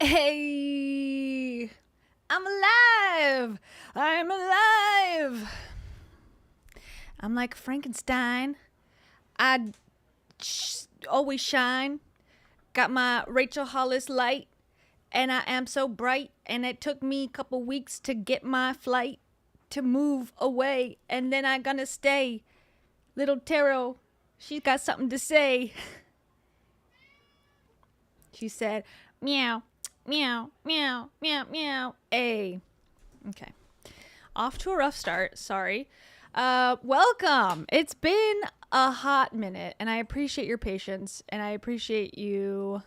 Hey, I'm alive. I'm alive. I'm like Frankenstein. I always shine. Got my Rachel Hollis light, and I am so bright. And it took me a couple weeks to get my flight to move away, and then I gonna stay. Little Taro, she's got something to say. She said, meow, meow, meow, meow, meow. Hey. Okay. Off to a rough start. Sorry. Welcome. It's been a hot minute, and I appreciate your patience, and I appreciate you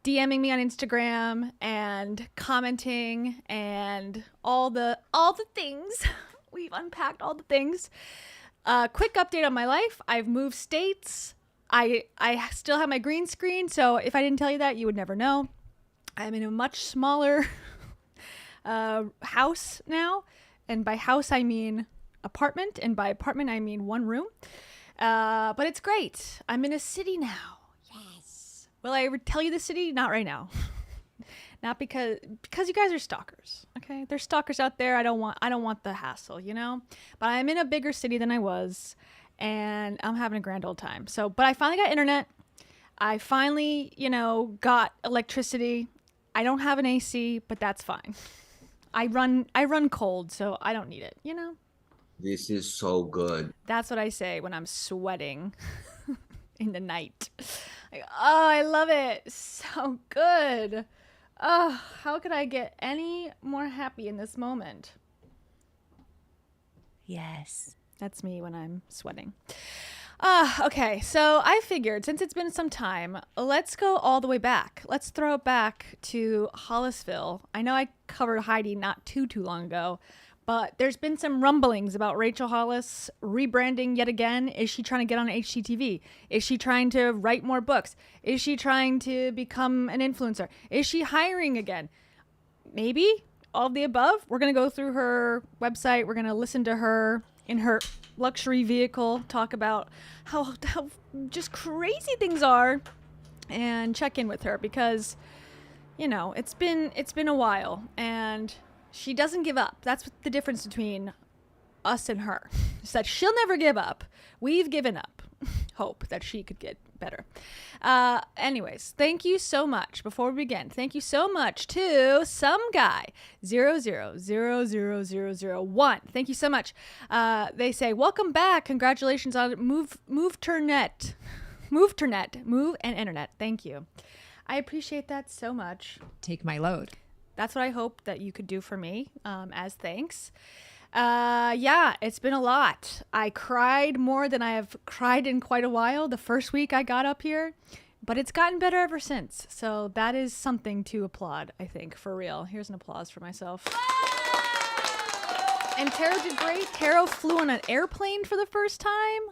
DMing me on Instagram and commenting and all the things. We've unpacked all the things. Quick update on my life. I've moved states. I still have my green screen, so if I didn't tell you that, you would never know. I'm in a much smaller house now, and by house I mean apartment, and by apartment I mean one room. But it's great. I'm in a city now. Yes. Will I ever tell you the city? Not right now. Not because you guys are stalkers. Okay, there's stalkers out there. I don't want the hassle, you know. But I'm in a bigger city than I was, and I'm having a grand old time. So, but I finally got internet. I finally, got electricity. I don't have an AC, but that's fine. I run cold, so I don't need it, you know? This is so good. That's what I say when I'm sweating in the night. Like, oh, I love it. So good. Oh, how could I get any more happy in this moment? Yes. That's me when I'm sweating. Okay, so I figured since it's been some time, let's go all the way back. Let's throw it back to Hollisville. I know I covered Heidi not too long ago, but there's been some rumblings about Rachel Hollis rebranding yet again. Is she trying to get on HGTV? Is she trying to write more books? Is she trying to become an influencer? Is she hiring again? Maybe all of the above. We're going to go through her website. We're going to listen to her in her luxury vehicle talk about how just crazy things are, and check in with her because it's been a while, and she doesn't give up. That's the difference between us and her. Is that she'll never give up. We've given up hope that she could get better. Anyways, thank you so much. Before we begin, thank you so much to some guy 000001. Thank you so much. They say, welcome back. Congratulations on move and internet. Thank you. I appreciate that so much. Take my load. That's what I hope that you could do for me as thanks. Yeah, it's been a lot. I cried more than I have cried in quite a while the first week I got up here, but it's gotten better ever since. So that is something to applaud, I think, for real. Here's an applause for myself. And Taro did great. Taro flew on an airplane for the first time.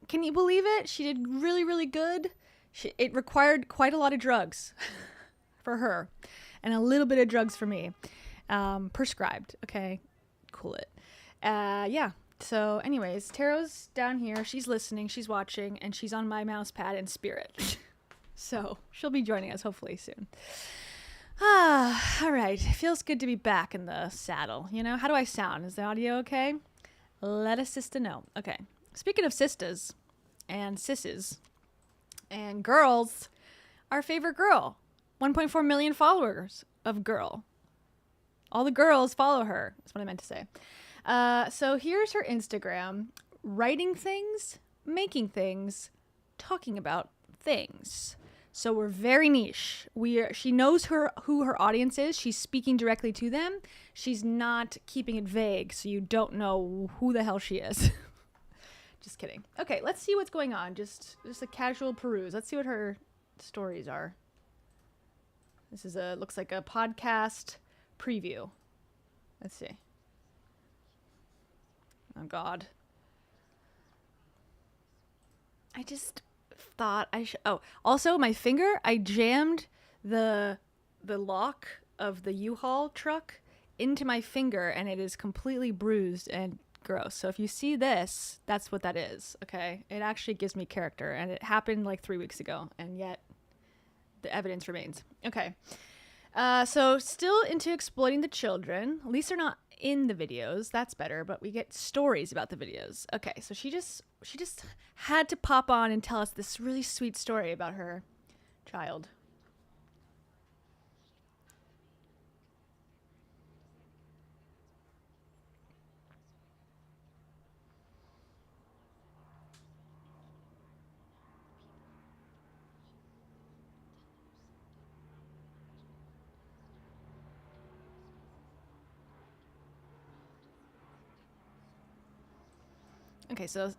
Can you believe it? She did really, really good. It required quite a lot of drugs for her and a little bit of drugs for me. Prescribed, okay? Cool it. Yeah. So anyways, Taro's down here. She's listening. She's watching. And she's on my mouse pad in spirit. So she'll be joining us hopefully soon. All right. It feels good to be back in the saddle. How do I sound? Is the audio okay? Let a sister know. Okay. Speaking of sisters and sisses and girls, our favorite girl. 1.4 million followers of girl. All the girls follow her. That's what I meant to say. So here's her Instagram. Writing things, making things, talking about things. So we're very niche. She knows who her audience is. She's speaking directly to them. She's not keeping it vague, so you don't know who the hell she is. Just kidding. Okay, let's see what's going on. Just a casual peruse. Let's see what her stories are. This is looks like a podcast preview. Let's see. Oh God. I just thought I should. Oh, also my finger. I jammed the lock of the U-Haul truck into my finger, and it is completely bruised and gross. So if you see this, that's what that is. Okay, it actually gives me character, and it happened like 3 weeks ago, and yet the evidence remains. Okay. So still into exploiting the children. At least they're not in the videos. That's better, but we get stories about the videos. Okay, so she just had to pop on and tell us this really sweet story about her child. Okay, so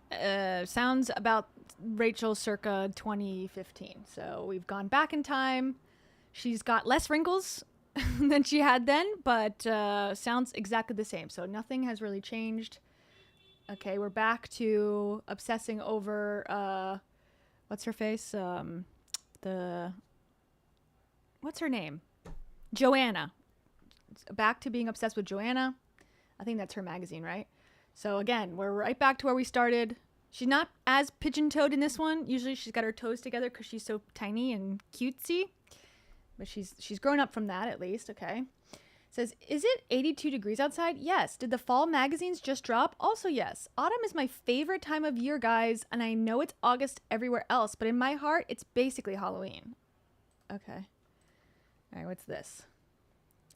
sounds about Rachel circa 2015. So we've gone back in time. She's got less wrinkles than she had then, but sounds exactly the same. So nothing has really changed. Okay, we're back to obsessing over what's her face? What's her name? Joanna. Back to being obsessed with Joanna. I think that's her magazine, right? So again, we're right back to where we started. She's not as pigeon-toed in this one. Usually she's got her toes together because she's so tiny and cutesy. But she's grown up from that at least, okay. It says, is it 82 degrees outside? Yes. Did the fall magazines just drop? Also yes. Autumn is my favorite time of year, guys, and I know it's August everywhere else, but in my heart, it's basically Halloween. Okay. All right, what's this?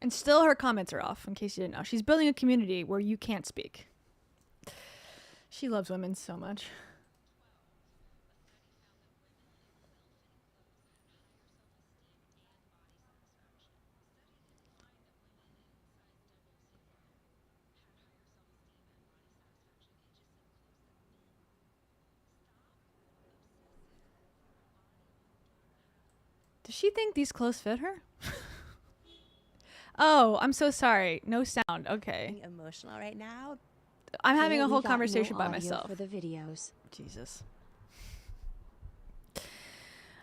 And still her comments are off, in case you didn't know. She's building a community where you can't speak. She loves women so much. Does she think these clothes fit her? Oh, I'm so sorry. No sound. Okay. Emotional right now. I'm having a whole conversation by myself. For the videos. Jesus.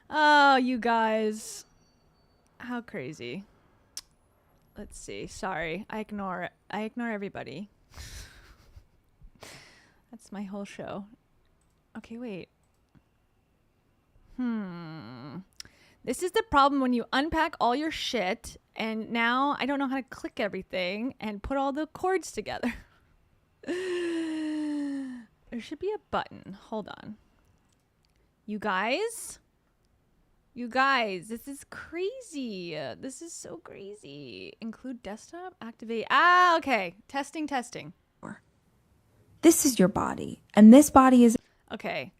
Oh, you guys. How crazy. Let's see. Sorry. I ignore everybody. That's my whole show. Okay, wait. This is the problem when you unpack all your shit and now I don't know how to click everything and put all the cords together. There should be a button. Hold on. You guys, this is crazy. This is so crazy. Include desktop, activate. Ah, okay. Testing. This is your body, and this body is... Okay.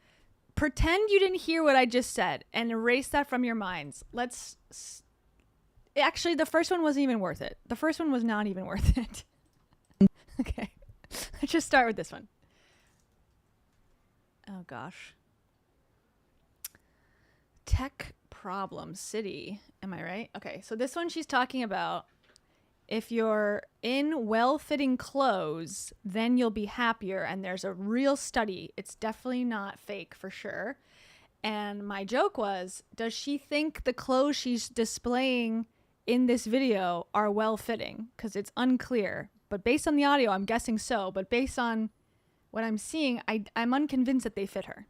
Pretend you didn't hear what I just said and erase that from your minds. Actually, the first one wasn't even worth it. The first one was not even worth it. Okay. Let's just start with this one. Oh, gosh. Tech problem city. Am I right? Okay, so this one she's talking about if you're in well-fitting clothes, then you'll be happier. And there's a real study. It's definitely not fake for sure. And my joke was, does she think the clothes she's displaying in this video are well-fitting? Because it's unclear. But based on the audio, I'm guessing so. But based on what I'm seeing, I'm unconvinced that they fit her.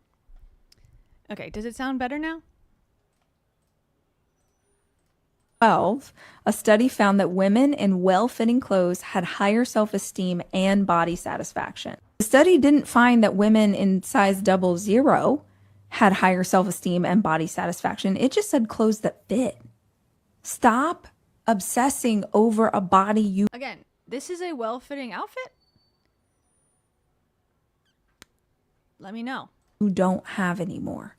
Okay, does it sound better now? 12, a study found that women in well-fitting clothes had higher self-esteem and body satisfaction. The study didn't find that women in size 00 had higher self-esteem and body satisfaction. It just said clothes that fit. Stop obsessing over a body you... Again, this is a well-fitting outfit? Let me know. You don't have anymore.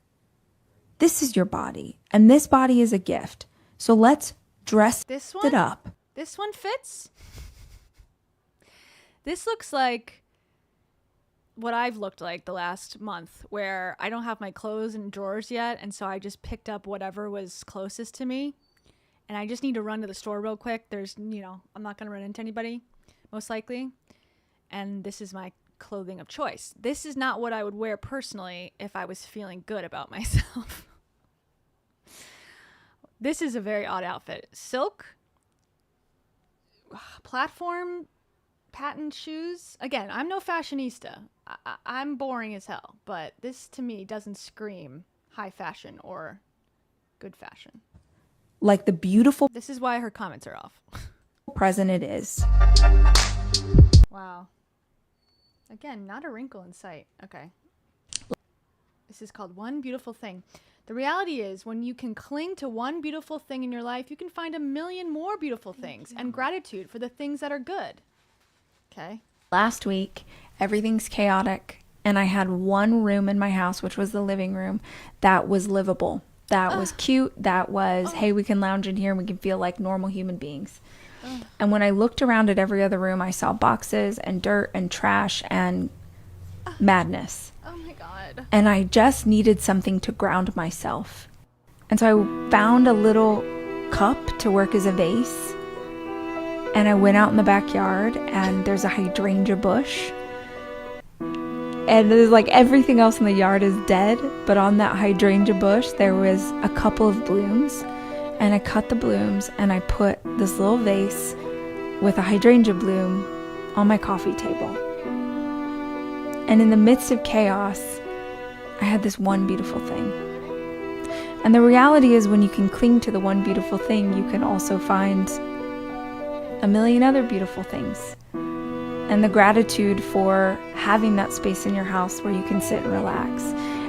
This is your body, and this body is a gift. So let's dress it up. This one fits? This looks like what I've looked like the last month, where I don't have my clothes in drawers yet, and so I just picked up whatever was closest to me. And I just need to run to the store real quick. There's, I'm not going to run into anybody, most likely. And this is my clothing of choice. This is not what I would wear personally if I was feeling good about myself. This is a very odd outfit. Silk, platform, patent shoes. Again, I'm no fashionista. I'm boring as hell. But this, to me, doesn't scream high fashion or good fashion. like the beautiful This is why her comments are off. present it is. Wow. Again, not a wrinkle in sight. Okay. This is called One Beautiful Thing. The reality is, when you can cling to one beautiful thing in your life, you can find a million more beautiful things and gratitude for the things that are good. Okay? Last week, everything's chaotic, and I had one room in my house, which was the living room, that was livable. That was cute. That was, hey, we can lounge in here and we can feel like normal human beings. And when I looked around at every other room, I saw boxes and dirt and trash and madness. Oh my God. And I just needed something to ground myself. And so I found a little cup to work as a vase. And I went out in the backyard, and there's a hydrangea bush. And there's like everything else in the yard is dead, but on that hydrangea bush, there was a couple of blooms. And I cut the blooms, and I put this little vase with a hydrangea bloom on my coffee table. And in the midst of chaos, I had this one beautiful thing. And the reality is, when you can cling to the one beautiful thing, you can also find a million other beautiful things. And the gratitude for having that space in your house where you can sit and relax,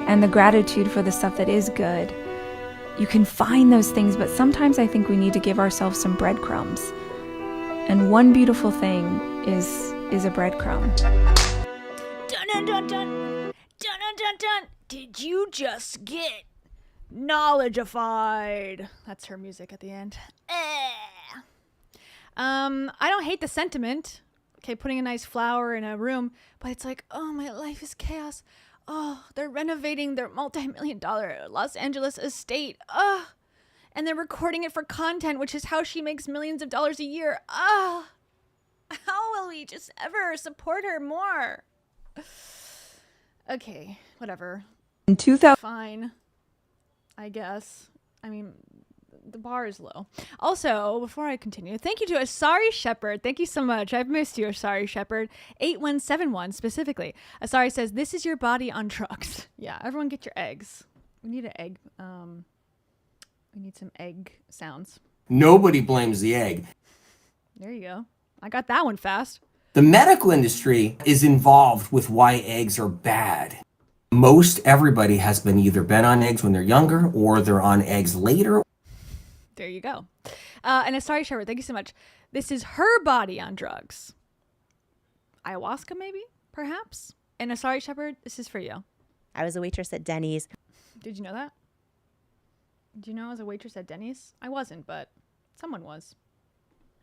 and the gratitude for the stuff that is good. You can find those things, but sometimes I think we need to give ourselves some breadcrumbs. And one beautiful thing is a breadcrumb. Dun dun dun dun. Dun dun dun dun. Did you just get knowledgeified? That's her music at the end. I don't hate the sentiment. Okay, putting a nice flower in a room, but it's like, oh, my life is chaos. Oh, they're renovating their multi-million-dollar Los Angeles estate. Oh, and they're recording it for content, which is how she makes millions of dollars a year. Oh, how will we just ever support her more? Okay, whatever. In 2000, Fine, I guess. I mean, the bar is low. Also, before I continue, thank you to Asari Shepherd. Thank you so much. I've missed you, Asari Shepherd. 8171 specifically. Asari says, this is your body on drugs. Yeah, everyone get your eggs. We need an egg. We need some egg sounds. Nobody blames the egg. There you go. I got that one fast. The medical industry is involved with why eggs are bad. Most everybody has been either been on eggs when they're younger, or they're on eggs later. There you go. And Asari Shepherd, thank you so much. This is her body on drugs. Ayahuasca, maybe? Perhaps? And Asari Shepherd, this is for you. I was a waitress at Denny's. Did you know that? Did you know I was a waitress at Denny's? I wasn't, but someone was.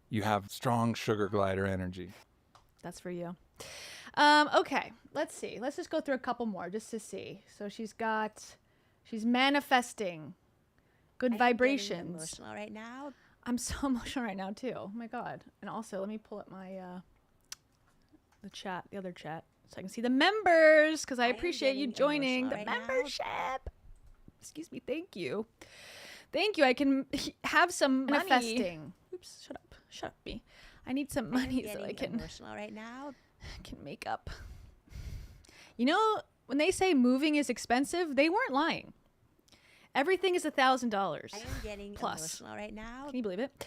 You have strong sugar glider energy. That's for you. Okay, let's see. Let's just go through a couple more just to see. So she's manifesting good vibrations. Emotional right now. I'm so emotional right now too. Oh my God. And also, let me pull up my the other chat, so I can see the members, because I appreciate you joining the membership. Excuse me. Thank you. Thank you. I can have some manifesting. Oops. Shut up, me. I need some money so I can emotional right now. Can make up. You know, when they say moving is expensive, they weren't lying. Everything is $1,000 I am getting plus. Emotional right now. Can you believe it?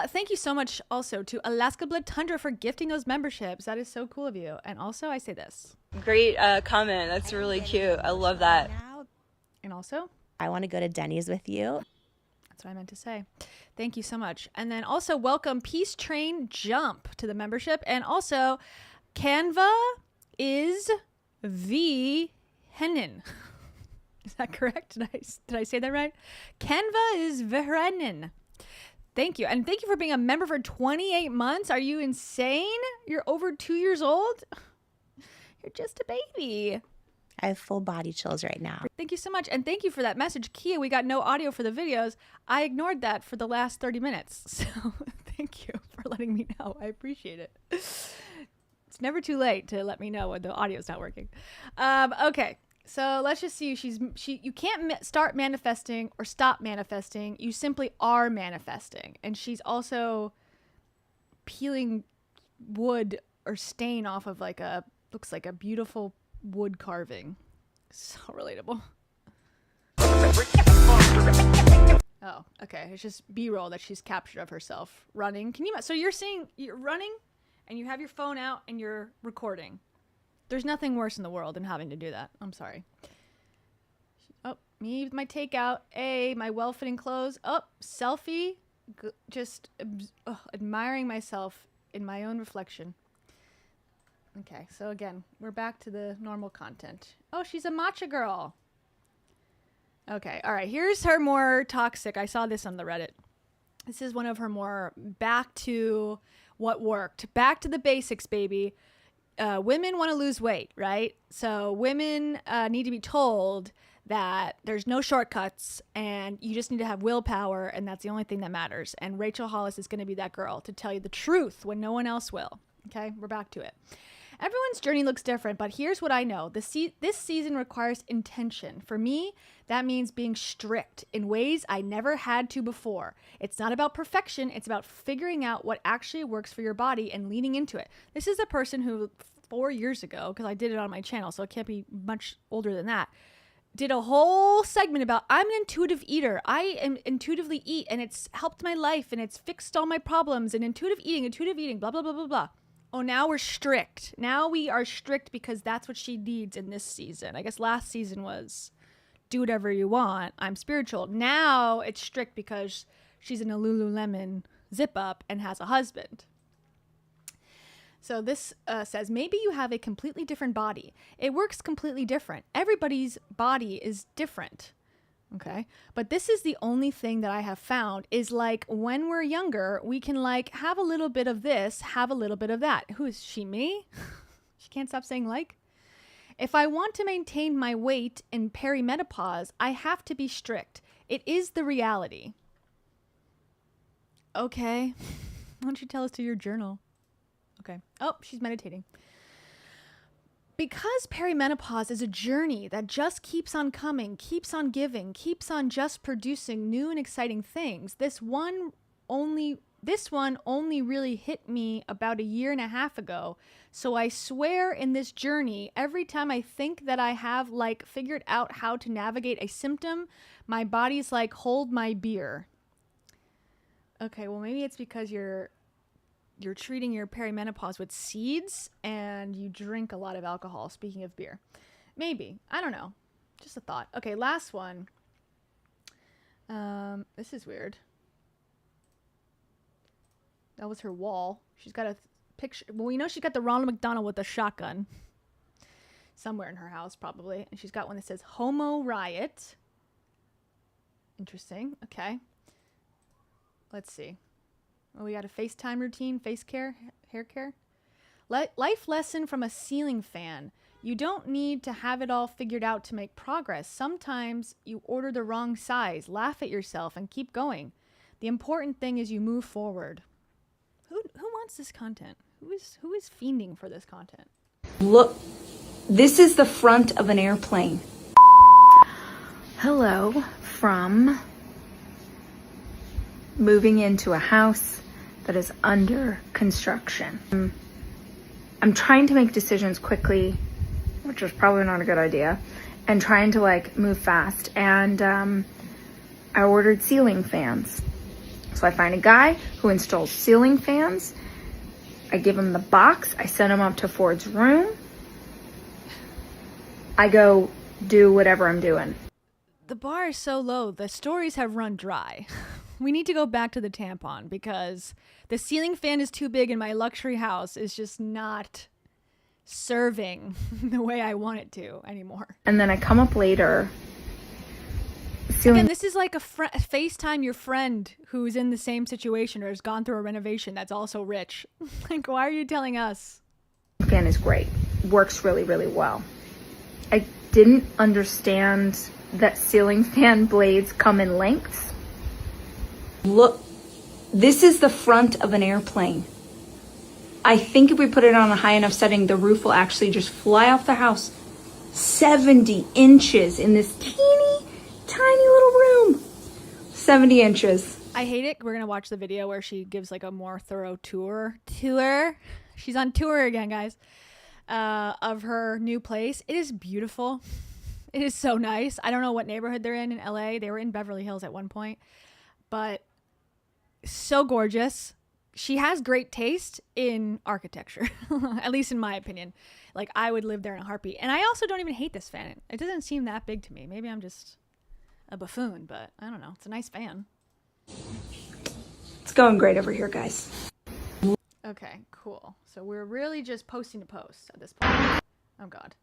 Thank you so much also to Alaska Blood Tundra for gifting those memberships. That is so cool of you. And also, I say this. Great comment. That's really cute. I love that. And also, I want to go to Denny's with you. that's what I meant to say. Thank you so much. And then also welcome Peace Train Jump to the membership. And also, Canva is V Hennen. Is that correct? Did I say that right? Canva is Verennen. Thank you. And thank you for being a member for 28 months. Are you insane? You're over 2 years old? You're just a baby. I have full body chills right now. Thank you so much. And thank you for that message. Kia, we got no audio for the videos. I ignored that for the last 30 minutes. So thank you for letting me know. I appreciate it. It's never too late to let me know when the audio's not working. Okay. So let's just see. You can't start manifesting or stop manifesting. You simply are manifesting. And she's also peeling wood or stain off of looks like a beautiful wood carving. So relatable. Oh, okay. It's just B-roll that she's captured of herself running. So you're seeing you're running and you have your phone out and you're recording. There's nothing worse in the world than having to do that. I'm sorry. Oh, me with my takeout. My well-fitting clothes. Oh, selfie. Just admiring myself in my own reflection. Okay, so again, we're back to the normal content. Oh, she's a matcha girl. Okay, all right. Here's her more toxic. I saw this on the Reddit. This is one of her more back to what worked. Back to the basics, baby. Women want to lose weight, right? So women need to be told that there's no shortcuts and you just need to have willpower, and that's the only thing that matters. And Rachel Hollis is going to be that girl to tell you the truth when no one else will. Okay, we're back to it. Everyone's journey looks different, but here's what I know. This season requires intention. For me, that means being strict in ways I never had to before. It's not about perfection. It's about figuring out what actually works for your body and leaning into it. This is a person who 4 years ago, because I did it on my channel, so it can't be much older than that, did a whole segment about I'm an intuitive eater. I am intuitively eat, and it's helped my life, and it's fixed all my problems, and intuitive eating, blah, blah, blah, blah, blah. Oh, now we're strict. Now we are strict because that's what she needs in this season. I guess last season was do whatever you want. I'm spiritual. Now it's strict because she's in a Lululemon zip up and has a husband. So this says, maybe you have a completely different body. It works completely different. Everybody's body is different. Okay. But this is the only thing that I have found is like when we're younger, we can like have a little bit of this, have a little bit of that. Who is she? Me? She can't stop saying like. If I want to maintain my weight in perimenopause, I have to be strict. It is the reality. Okay. Why don't you tell us to your journal? Okay. Oh, she's meditating. Because perimenopause is a journey that just keeps on coming, keeps on giving, keeps on just producing new and exciting things. This one only really hit me about 1.5 years ago. So I swear in this journey, every time I think that I have like figured out how to navigate a symptom, my body's like, hold my beer. Okay, well maybe it's because you're treating your perimenopause with seeds and you drink a lot of alcohol. Speaking of beer, maybe, I don't know, just a thought. Okay, last one. This is weird. That was her wall. She's got a picture. Well, we know she's got the Ronald McDonald with a shotgun somewhere in her house probably, and she's got one that says Homo Riot. Interesting. Okay, let's see. Oh, we got a FaceTime routine, face care, hair care. Life lesson from a ceiling fan. You don't need to have it all figured out to make progress. Sometimes you order the wrong size, laugh at yourself, and keep going. The important thing is you move forward. Who wants this content? Who is fiending for this content? Look, this is the front of an airplane. Hello from moving into a house that is under construction. I'm trying to make decisions quickly, which is probably not a good idea, and trying to like move fast. And I ordered ceiling fans. So I find a guy who installs ceiling fans. I give him the box. I send him up to Ford's room. I go do whatever I'm doing. The bar is so low. The stories have run dry. We need to go back to the tampon because the ceiling fan is too big and my luxury house is just not serving the way I want it to anymore. And then I come up later. Again, this is like a FaceTime your friend who's in the same situation or has gone through a renovation that's also rich. Like, why are you telling us? Fan is great. Works really, really well. I didn't understand that ceiling fan blades come in lengths. Look, this is the front of an airplane. I think if we put it on a high enough setting, the roof will actually just fly off the house. 70 inches in this teeny, tiny little room. 70 inches. I hate it. We're going to watch the video where she gives like a more thorough tour. She's on tour again, guys, of her new place. It is beautiful. It is so nice. I don't know what neighborhood they're in LA. They were in Beverly Hills at one point. but so gorgeous. She has great taste in architecture, at least in my opinion. Like, I would live there in a heartbeat. And I also don't even hate this fan. It doesn't seem that big to me. Maybe I'm just a buffoon, but I don't know. It's a nice fan. It's going great over here, guys. Okay, cool. So we're really just posting to post at this point. Oh, God.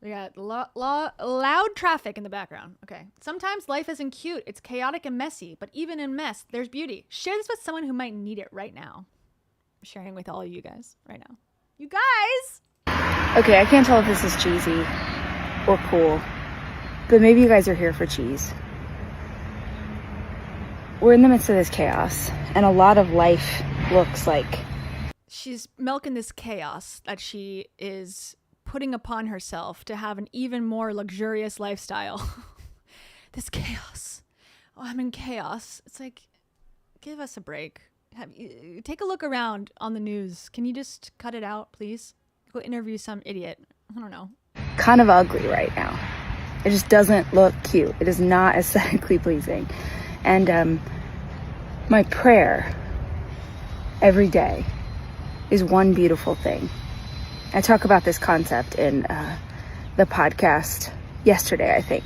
We got loud traffic in the background. Okay. Sometimes life isn't cute. It's chaotic and messy. But even in mess, there's beauty. Share this with someone who might need it right now. I'm sharing with all of you guys right now. You guys! Okay, I can't tell if this is cheesy or cool, but maybe you guys are here for cheese. We're in the midst of this chaos, and a lot of life looks like... She's milking this chaos that she is putting upon herself to have an even more luxurious lifestyle. This chaos. Oh, I'm in chaos. It's like, give us a break. Take a look around on the news. Can you just cut it out, please? Go interview some idiot. I don't know. kind of ugly right now. It just doesn't look cute. It is not aesthetically pleasing. And my prayer every day is one beautiful thing. I talk about this concept in the podcast yesterday, I think.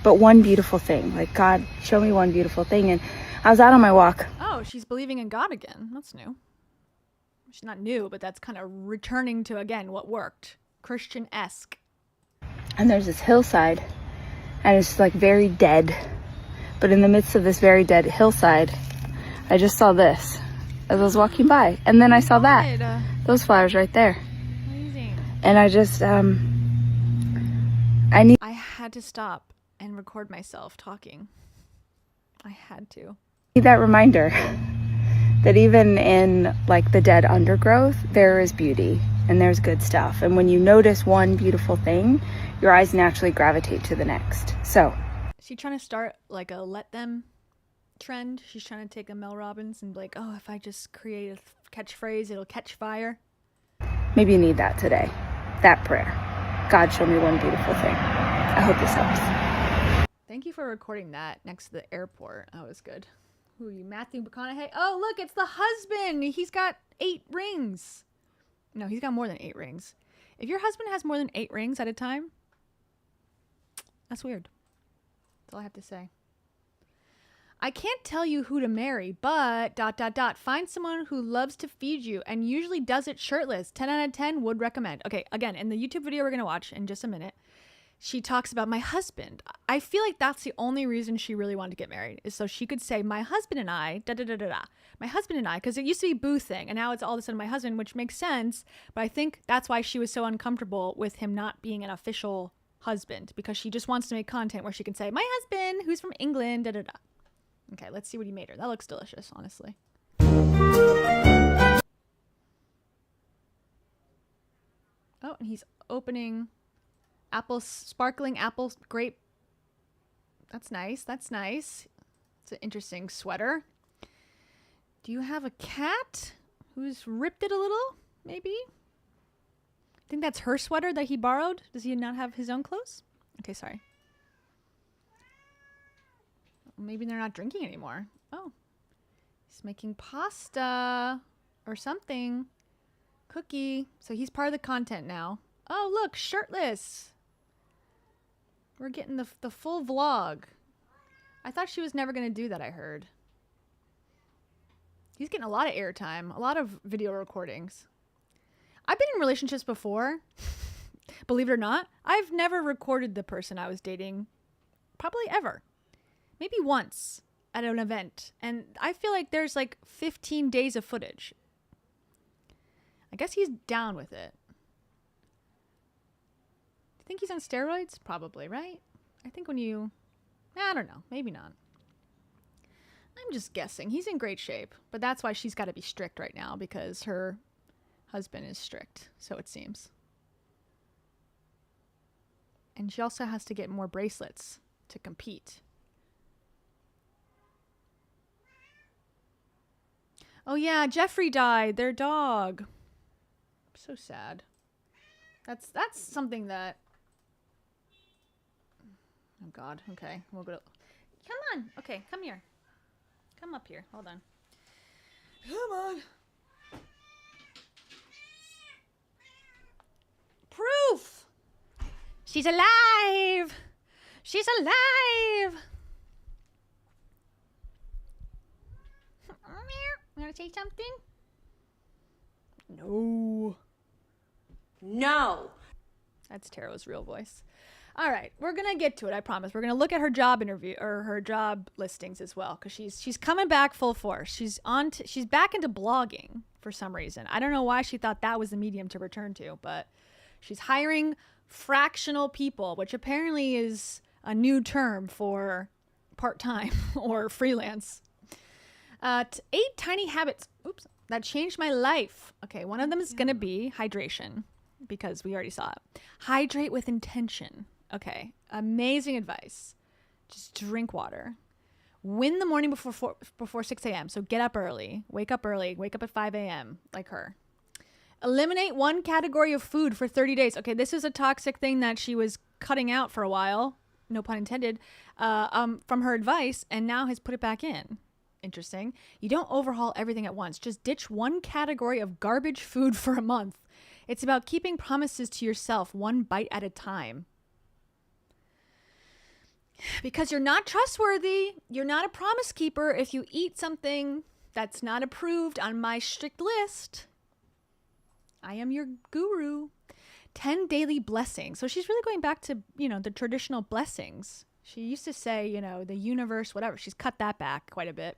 But one beautiful thing, like, God, show me one beautiful thing. And I was out on my walk. Oh, she's believing in God again. That's new. She's not new, but that's kind of returning to, again, what worked. Christian-esque. And there's this hillside, and it's like very dead. But in the midst of this very dead hillside, I just saw this as I was walking by. And then I saw that. Those flowers right there. Amazing. And I just, I had to stop and record myself talking. I had to. need that reminder that even in like the dead undergrowth, there is beauty and there's good stuff. And when you notice one beautiful thing, your eyes naturally gravitate to the next. So Is she trying to start like a let them trend? She's trying to take a Mel Robbins and be like, oh, if I just create a catchphrase, it'll catch fire. maybe you need that today. That prayer. God, show me one beautiful thing. I hope this helps. Thank you for recording that next to the airport. That was good. Who are you, Matthew McConaughey? Oh, look, it's the husband. He's got 8 rings. No, he's got more than 8 rings. If your husband has more than 8 rings at a time, that's weird. That's all I have to say. I can't tell you who to marry, but ... find someone who loves to feed you and usually does it shirtless. 10 out of 10 would recommend. Okay, again, in the YouTube video we're going to watch in just a minute, she talks about my husband. I feel like that's the only reason she really wanted to get married, is so she could say, my husband and I, my husband and I, because it used to be boo thing, and now it's all of a sudden my husband, which makes sense, but I think that's why she was so uncomfortable with him not being an official husband, because she just wants to make content where she can say, my husband, who's from England, Okay, let's see what he made her. That looks delicious, honestly. Oh, and he's opening sparkling apple grape. That's nice. That's nice. It's an interesting sweater. Do you have a cat who's ripped it a little? Maybe? I think that's her sweater that he borrowed. Does he not have his own clothes? Okay, sorry. Maybe they're not drinking anymore. Oh. He's making pasta or something. Cookie. So he's part of the content now. Oh, look, shirtless. We're getting the full vlog. I thought she was never going to do that, I heard. He's getting a lot of airtime, a lot of video recordings. I've been in relationships before. Believe it or not, I've never recorded the person I was dating. Probably ever. Maybe once at an event. And I feel like there's like 15 days of footage. I guess he's down with it. You think he's on steroids? Probably, right? I think when you... I don't know. Maybe not. I'm just guessing. He's in great shape. But that's why she's got to be strict right now, because her husband is strict. So it seems. And she also has to get more bracelets to compete. Oh yeah, Jeffrey died. Their dog. So sad. That's something that... Oh God. Okay, we'll go to... Come on. Okay, come here. Come up here. Hold on. Come on. Proof! She's alive! She's alive! You want to say something? No. No. That's Taro's real voice. All right, we're gonna get to it. I promise. We're gonna look at her job interview or her job listings as well, because she's coming back full force. She's back into blogging for some reason. I don't know why she thought that was the medium to return to, but she's hiring fractional people, which apparently is a new term for part-time or freelance. 8 tiny habits. Oops, that changed my life. Okay, one of them is gonna be hydration, because we already saw it. Hydrate with intention. Okay, amazing advice. Just drink water. Win the morning before 6 a.m. So get up early. Wake up at 5 a.m. like her. Eliminate one category of food for 30 days. Okay, this is a toxic thing that she was cutting out for a while, no pun intended, from her advice, and now has put it back in. Interesting. You don't overhaul everything at once. Just ditch one category of garbage food for a month. It's about keeping promises to yourself one bite at a time. Because you're not trustworthy. You're not a promise keeper if you eat something that's not approved on my strict list. I am your guru. 10 daily blessings. So she's really going back to, the traditional blessings. She used to say, the universe, whatever. She's cut that back quite a bit.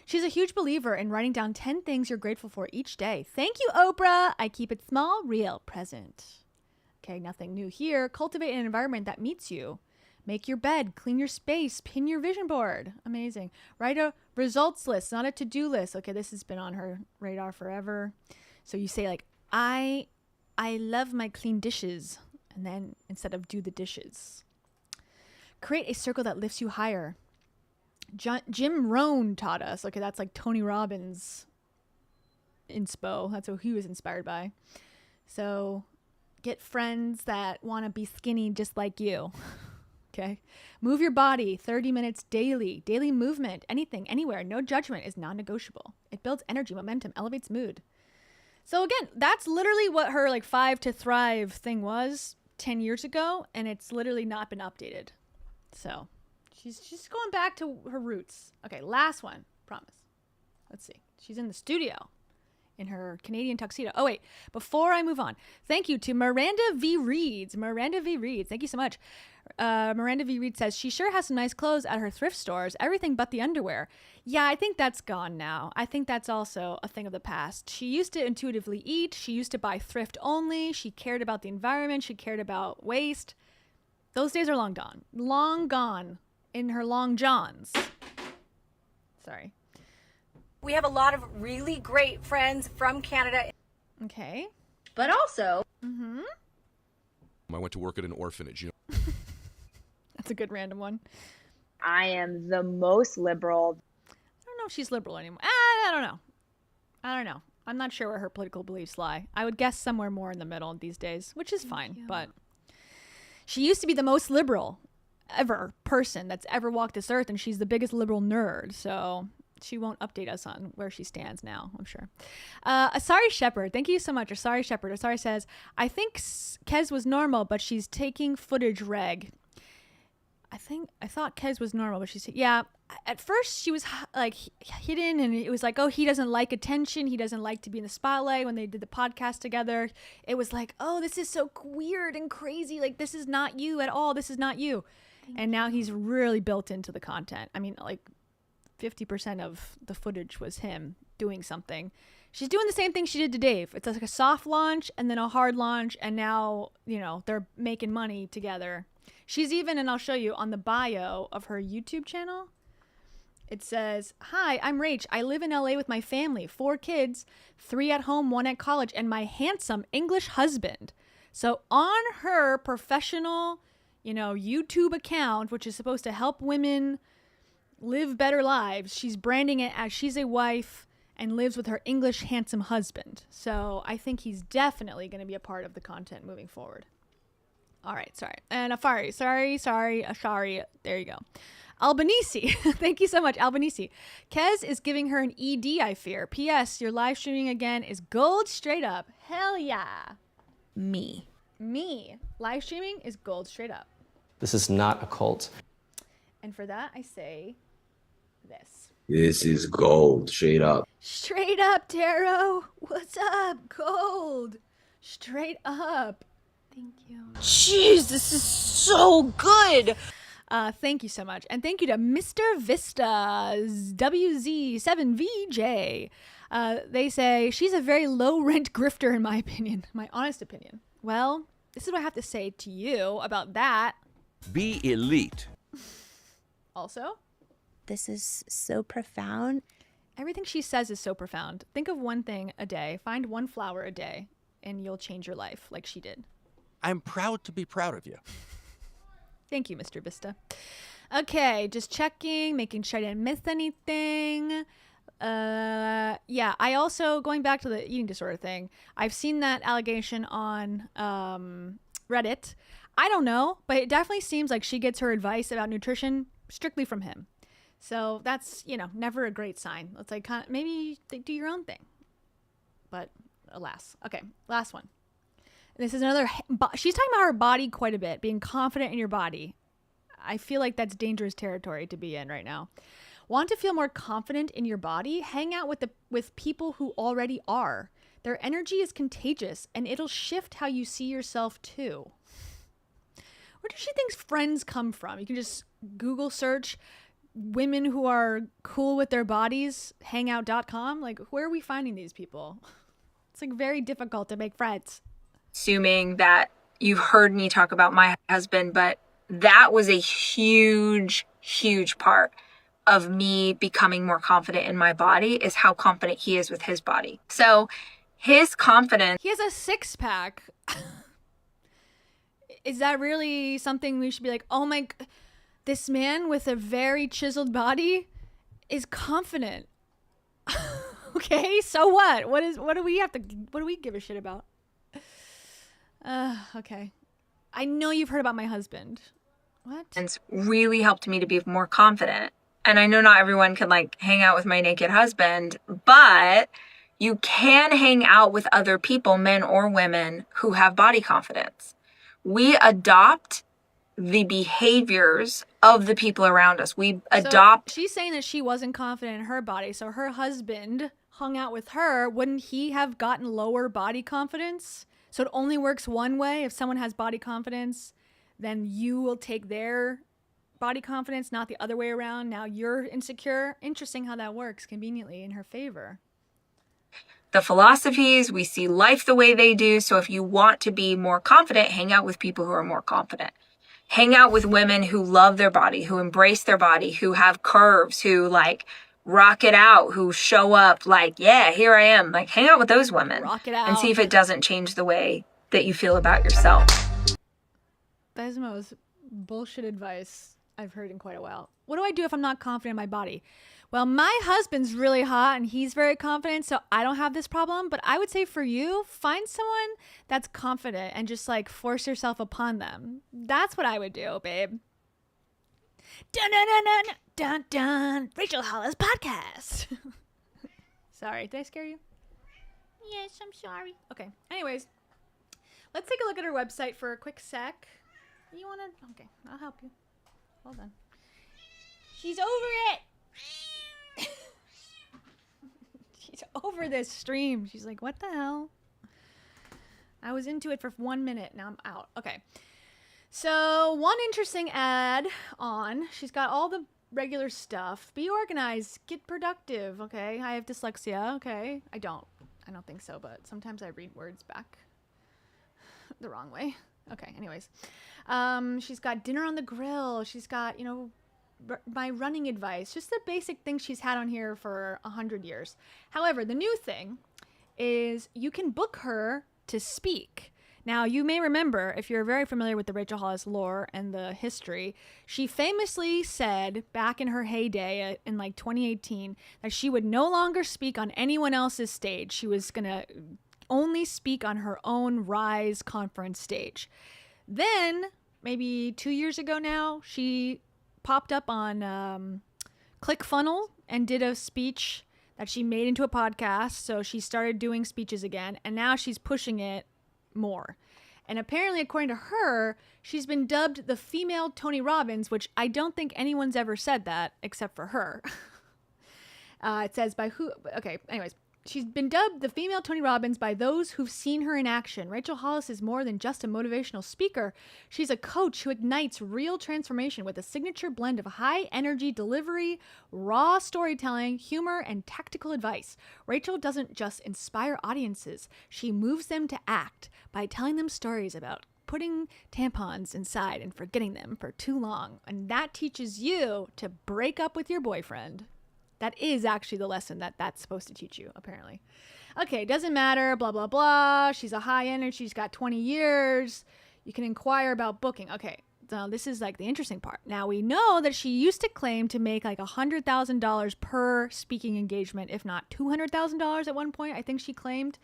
She's a huge believer in writing down 10 things you're grateful for each day. Thank you, Oprah. I keep it small, real, present. Okay, nothing new here. Cultivate an environment that meets you. Make your bed, clean your space, pin your vision board. Amazing. Write a results list, not a to-do list. Okay, this has been on her radar forever. So you say like, I love my clean dishes. And then instead of do the dishes. Create a circle that lifts you higher. Jim Rohn taught us. Okay, that's like Tony Robbins inspo. That's what he was inspired by. So get friends that want to be skinny just like you. Okay. Move your body 30 minutes daily. Daily movement, anything, anywhere, no judgment is non-negotiable. It builds energy, momentum, elevates mood. So again, that's literally what her like 5 to Thrive thing was 10 years ago, and it's literally not been updated. So she's just going back to her roots. Okay, last one, promise. Let's see. She's in the studio in her Canadian tuxedo. Oh, wait. Before I move on, thank you to Miranda V. Reeds. Miranda V. Reeds, thank you so much. Miranda V. Reed says, she sure has some nice clothes at her thrift stores, everything but the underwear. Yeah, I think that's gone now. I think that's also a thing of the past. She used to intuitively eat. She used to buy thrift only. She cared about the environment. She cared about waste. Those days are long gone. Long gone in her long johns. Sorry. We have a lot of really great friends from Canada. Okay. But also... I went to work at an orphanage. That's a good random one. I am the most liberal. I don't know if she's liberal anymore. I don't know. I'm not sure where her political beliefs lie. I would guess somewhere more in the middle these days, which is fine. But she used to be the most liberal ever person that's ever walked this earth, and she's the biggest liberal nerd. So she won't update us on where she stands now, I'm sure. Asari Shepherd, thank you so much. Asari Shepherd. Asari says, I think Kez was normal, but she's taking footage reg. I thought Kez was normal, but at first she was like hidden, and it was like, oh, he doesn't like attention. He doesn't like to be in the spotlight. When they did the podcast together, it was like, oh, this is so weird and crazy. Like, this is not you at all. This is not you. And now he's really built into the content. I mean, like 50% of the footage was him doing something. She's doing the same thing she did to Dave. It's like a soft launch and then a hard launch, and now, they're making money together. She's even, and I'll show you on the bio of her YouTube channel, it says, hi, I'm Rach. I live in LA with my family, 4 kids, 3 at home, 1 at college, and my handsome English husband. So on her professional, YouTube account, which is supposed to help women live better lives, she's branding it as she's a wife and lives with her English handsome husband. So I think he's definitely going to be a part of the content moving forward. All right, sorry. And Afari, sorry, Ashari, there you go. Albanese. Thank you so much, Albanese. Kez is giving her an ED, I fear. P.S. Your live streaming again is gold straight up. Hell yeah. Me. Live streaming is gold straight up. This is not a cult. And for that, I say this. This is gold, straight up. Straight up, Taro. What's up? Gold. Straight up. Thank you. Jeez, this is so good. Thank you so much. And thank you to Mr. Vista WZ7VJ. They say, she's a very low rent grifter in my opinion. My honest opinion. Well, this is what I have to say to you about that. Be elite. Also, this is so profound. Everything she says is so profound. Think of one thing a day. Find one flower a day, and you'll change your life like she did. I'm proud to be proud of you. Thank you, Mr. Vista. Okay, just checking, making sure I didn't miss anything. Yeah, I also, going back to the eating disorder thing, I've seen that allegation on Reddit. I don't know, but it definitely seems like she gets her advice about nutrition strictly from him. So that's, never a great sign. It's like, maybe do your own thing. But alas. Okay, last one. This is another, she's talking about her body quite a bit, being confident in your body. I feel like that's dangerous territory to be in right now. Want to feel more confident in your body? Hang out with people who already are. Their energy is contagious, and it'll shift how you see yourself too. Where does she think friends come from? You can just Google search women who are cool with their bodies, hangout.com. Like, where are we finding these people? It's like very difficult to make friends. Assuming that you've heard me talk about my husband, but that was a huge, huge part of me becoming more confident in my body is how confident he is with his body. So his confidence. He has a 6-pack. Is that really something we should be like, oh my, this man with a very chiseled body is confident. Okay, so what? What do we give a shit about? Okay. I know you've heard about my husband. What? It's really helped me to be more confident. And I know not everyone can hang out with my naked husband, but you can hang out with other people, men or women, who have body confidence. We adopt the behaviors of the people around us. We adopt. So she's saying that she wasn't confident in her body, so her husband hung out with her. Wouldn't he have gotten lower body confidence? So it only works one way. If someone has body confidence, then you will take their body confidence, not the other way around. Now you're insecure. Interesting how that works conveniently in her favor. The philosophies, we see life the way they do. So if you want to be more confident, hang out with people who are more confident. Hang out with women who love their body, who embrace their body, who have curves, who rock it out, who show up yeah, here I am. Hang out with those women. Rock it out. And see if it doesn't change the way that you feel about yourself. That is the most bullshit advice I've heard in quite a while. What do I do if I'm not confident in my body? Well, my husband's really hot and he's very confident, so I don't have this problem. But I would say for you, find someone that's confident and just force yourself upon them. That's what I would do, babe. Dun dun dun dun dun dun. Rachel Hollis podcast. Sorry, did I scare you? Yes, I'm sorry. Okay. Anyways, let's take a look at her website for a quick sec. You wanna? Okay, I'll help you. Hold on. She's over it. She's over this stream. She's like, what the hell? I was into it for 1 minute. Now I'm out. Okay. So one interesting ad on. She's got all the regular stuff. Be organized. Get productive. Okay. I have dyslexia. Okay. I don't think so, but sometimes I read words back the wrong way. Okay. Anyways. She's got dinner on the grill. She's got, my running advice, just the basic things she's had on here for 100 years. However, the new thing is you can book her to speak. Now, you may remember, if you're very familiar with the Rachel Hollis lore and the history, she famously said back in her heyday in 2018 that she would no longer speak on anyone else's stage. She was going to only speak on her own Rise conference stage. Then, maybe 2 years ago now, she popped up on ClickFunnels and did a speech that she made into a podcast. So she started doing speeches again, and now she's pushing it more. And apparently, according to her, she's been dubbed the female Tony Robbins, which I don't think anyone's ever said that except for her. It says by who? Okay, anyways. She's been dubbed the female Tony Robbins by those who've seen her in action. Rachel Hollis is more than just a motivational speaker. She's a coach who ignites real transformation with a signature blend of high energy delivery, raw storytelling, humor, and tactical advice. Rachel doesn't just inspire audiences. She moves them to act by telling them stories about putting tampons inside and forgetting them for too long. And that teaches you to break up with your boyfriend. That is actually the lesson that's supposed to teach you, apparently. Okay, doesn't matter, blah, blah, blah. She's a high energy. She's got 20 years. You can inquire about booking. Okay, so this is like the interesting part. Now, we know that she used to claim to make like $100,000 per speaking engagement, if not $200,000 at one point, I think she claimed,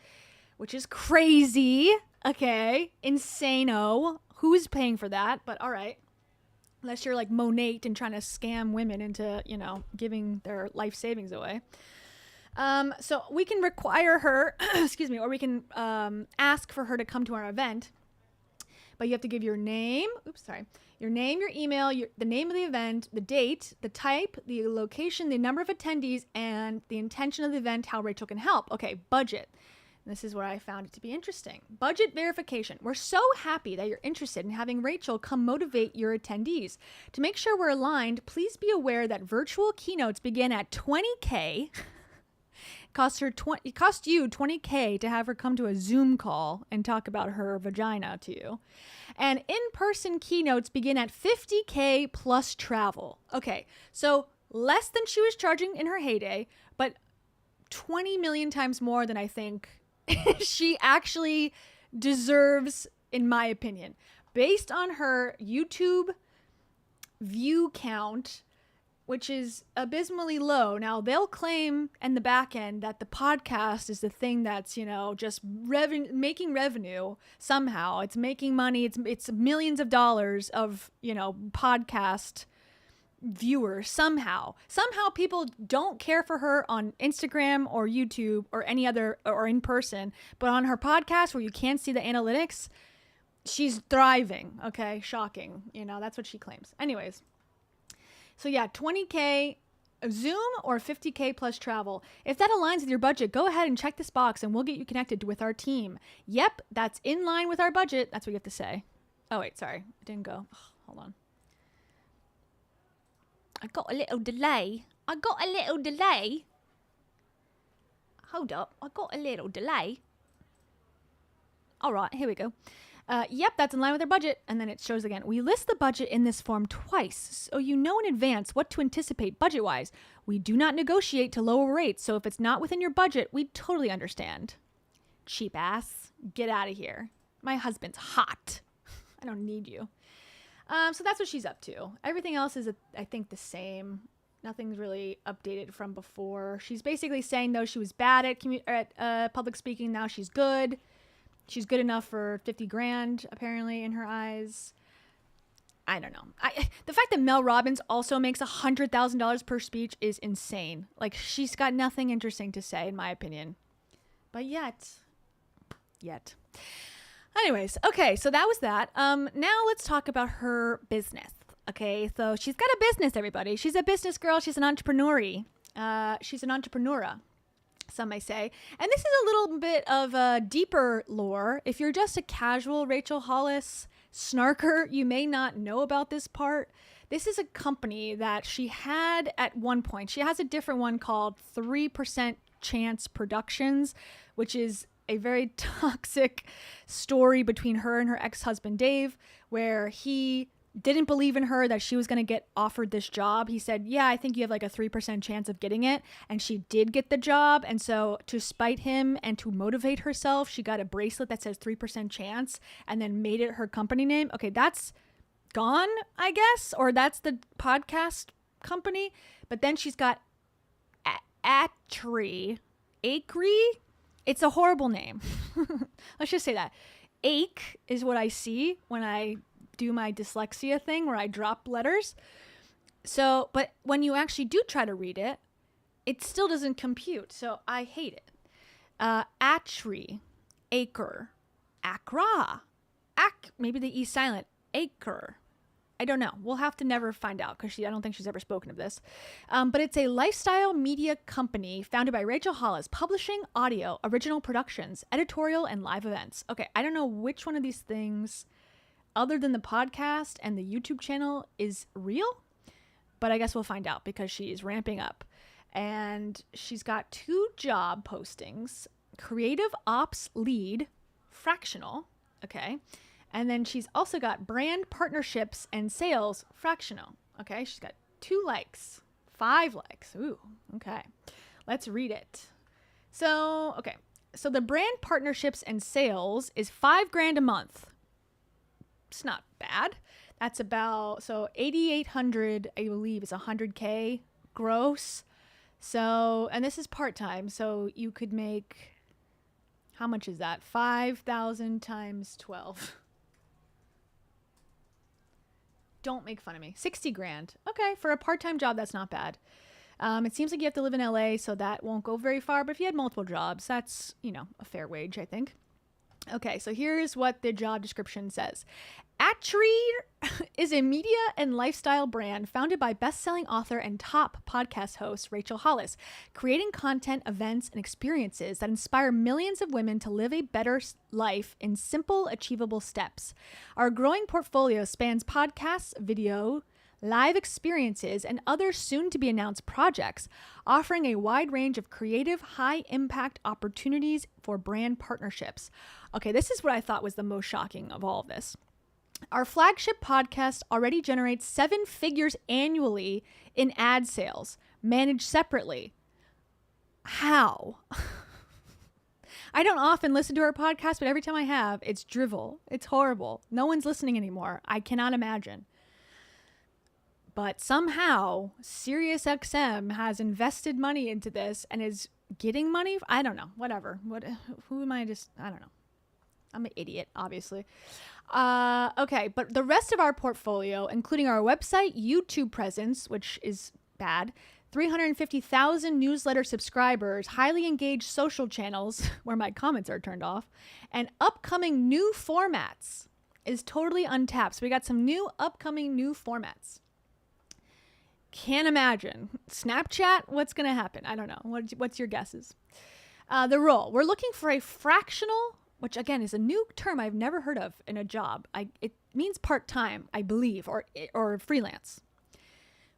which is crazy. Okay, insano. Who's paying for that? But all right. Unless you're like Monate and trying to scam women into, giving their life savings away. So we can require her, excuse me, or we can ask for her to come to our event. But you have to give your name, your name, your email, the name of the event, the date, the type, the location, the number of attendees, and the intention of the event, how Rachel can help. Okay, budget. This is where I found it to be interesting. Budget verification. We're so happy that you're interested in having Rachel come motivate your attendees. To make sure we're aligned, please be aware that virtual keynotes begin at $20K. It costs you $20K to have her come to a Zoom call and talk about her vagina to you. And in-person keynotes begin at $50K plus travel. Okay, so less than she was charging in her heyday, but 20 million times more than I think she actually deserves, in my opinion. Based on her YouTube view count, which is abysmally low. Now, they'll claim in the back end that the podcast is the thing that's, just making revenue somehow. It's making money. It's millions of dollars of, podcast viewers somehow people don't care for her on Instagram or YouTube or any other or in person, but on her podcast where you can't see the analytics, she's thriving. Okay, shocking. That's what she claims. Anyways, so yeah, $20K Zoom or $50K plus travel. If that aligns with your budget, go ahead and check this box and we'll get you connected with our team. Yep, that's in line with our budget. That's what you have to say. Oh wait, sorry, it didn't go. Hold on. I got a little delay. Hold up. I got a little delay. All right, here we go. Yep, that's in line with our budget. And then it shows again. We list the budget in this form twice, so you know in advance what to anticipate budget-wise. We do not negotiate to lower rates, so if it's not within your budget, we totally understand. Cheap ass. Get out of here. My husband's hot. I don't need you. So that's what she's up to. Everything else is, I think, the same. Nothing's really updated from before. She's basically saying, though, she was bad at public speaking. Now she's good. She's good enough for 50 grand, apparently, in her eyes. I don't know. The fact that Mel Robbins also makes $100,000 per speech is insane. Like, she's got nothing interesting to say, in my opinion. But yet. Anyways, okay, so that was that. Now let's talk about her business. Okay, so she's got a business, everybody. She's a business girl. She's an entrepreneur. She's an entrepreneur, some may say. And this is a little bit of a deeper lore. If you're just a casual Rachel Hollis snarker, you may not know about this part. This is a company that she had at one point. She has a different one called 3% Chance Productions, which is a very toxic story between her and her ex-husband Dave, where he didn't believe in her that she was going to get offered this job. He said, yeah, I think you have like a 3% chance of getting it. And she did get the job. And so to spite him and to motivate herself, she got a bracelet that says 3% chance and then made it her company name. Okay, that's gone, I guess, or that's the podcast company. But then she's got Acre. It's a horrible name. Let's just say that. Ache is what I see when I do my dyslexia thing where I drop letters. So, but when you actually do try to read it, it still doesn't compute. So I hate it. Atri, acre, acra, maybe the E silent, acre. I don't know. We'll have to never find out because I don't think she's ever spoken of this. But it's a lifestyle media company founded by Rachel Hollis, publishing audio, original productions, editorial, and live events. Okay, I don't know which one of these things, other than the podcast and the YouTube channel, is real, but I guess we'll find out because she's ramping up. And she's got 2 job postings: creative ops lead, fractional, okay? And then she's also got brand partnerships and sales, fractional, okay? She's got 2 likes, 5 likes. Ooh, okay. Let's read it. So, okay. So the brand partnerships and sales is $5,000 a month. It's not bad. That's about, so 8,800, I believe, is $100K gross. So, and this is part-time, so you could make, how much is that? 5,000 times 12. Don't make fun of me. 60 grand. Okay, for a part-time job, that's not bad. It seems like you have to live in LA, so that won't go very far, but if you had multiple jobs, that's, a fair wage, I think. Okay, so here's what the job description says. Atri is a media and lifestyle brand founded by best-selling author and top podcast host Rachel Hollis, creating content, events, and experiences that inspire millions of women to live a better life in simple, achievable steps. Our growing portfolio spans podcasts, video, live experiences, and other soon-to-be-announced projects, offering a wide range of creative, high-impact opportunities for brand partnerships. Okay, this is what I thought was the most shocking of all of this. Our flagship podcast already generates 7 figures annually in ad sales, managed separately. How? I don't often listen to our podcast, but every time I have, it's drivel. It's horrible. No one's listening anymore. I cannot imagine. But somehow, SiriusXM has invested money into this and is getting money. I don't know. Whatever. Who am I? I don't know. I'm an idiot, obviously. Okay, but the rest of our portfolio, including our website, YouTube presence, which is bad, 350,000 newsletter subscribers, highly engaged social channels where my comments are turned off, and upcoming new formats is totally untapped. So we got some upcoming new formats. Can't imagine. Snapchat, what's going to happen? I don't know. What's your guesses? The role. We're looking for a fractional, which again is a new term I've never heard of in a job. It means part-time, I believe, or freelance.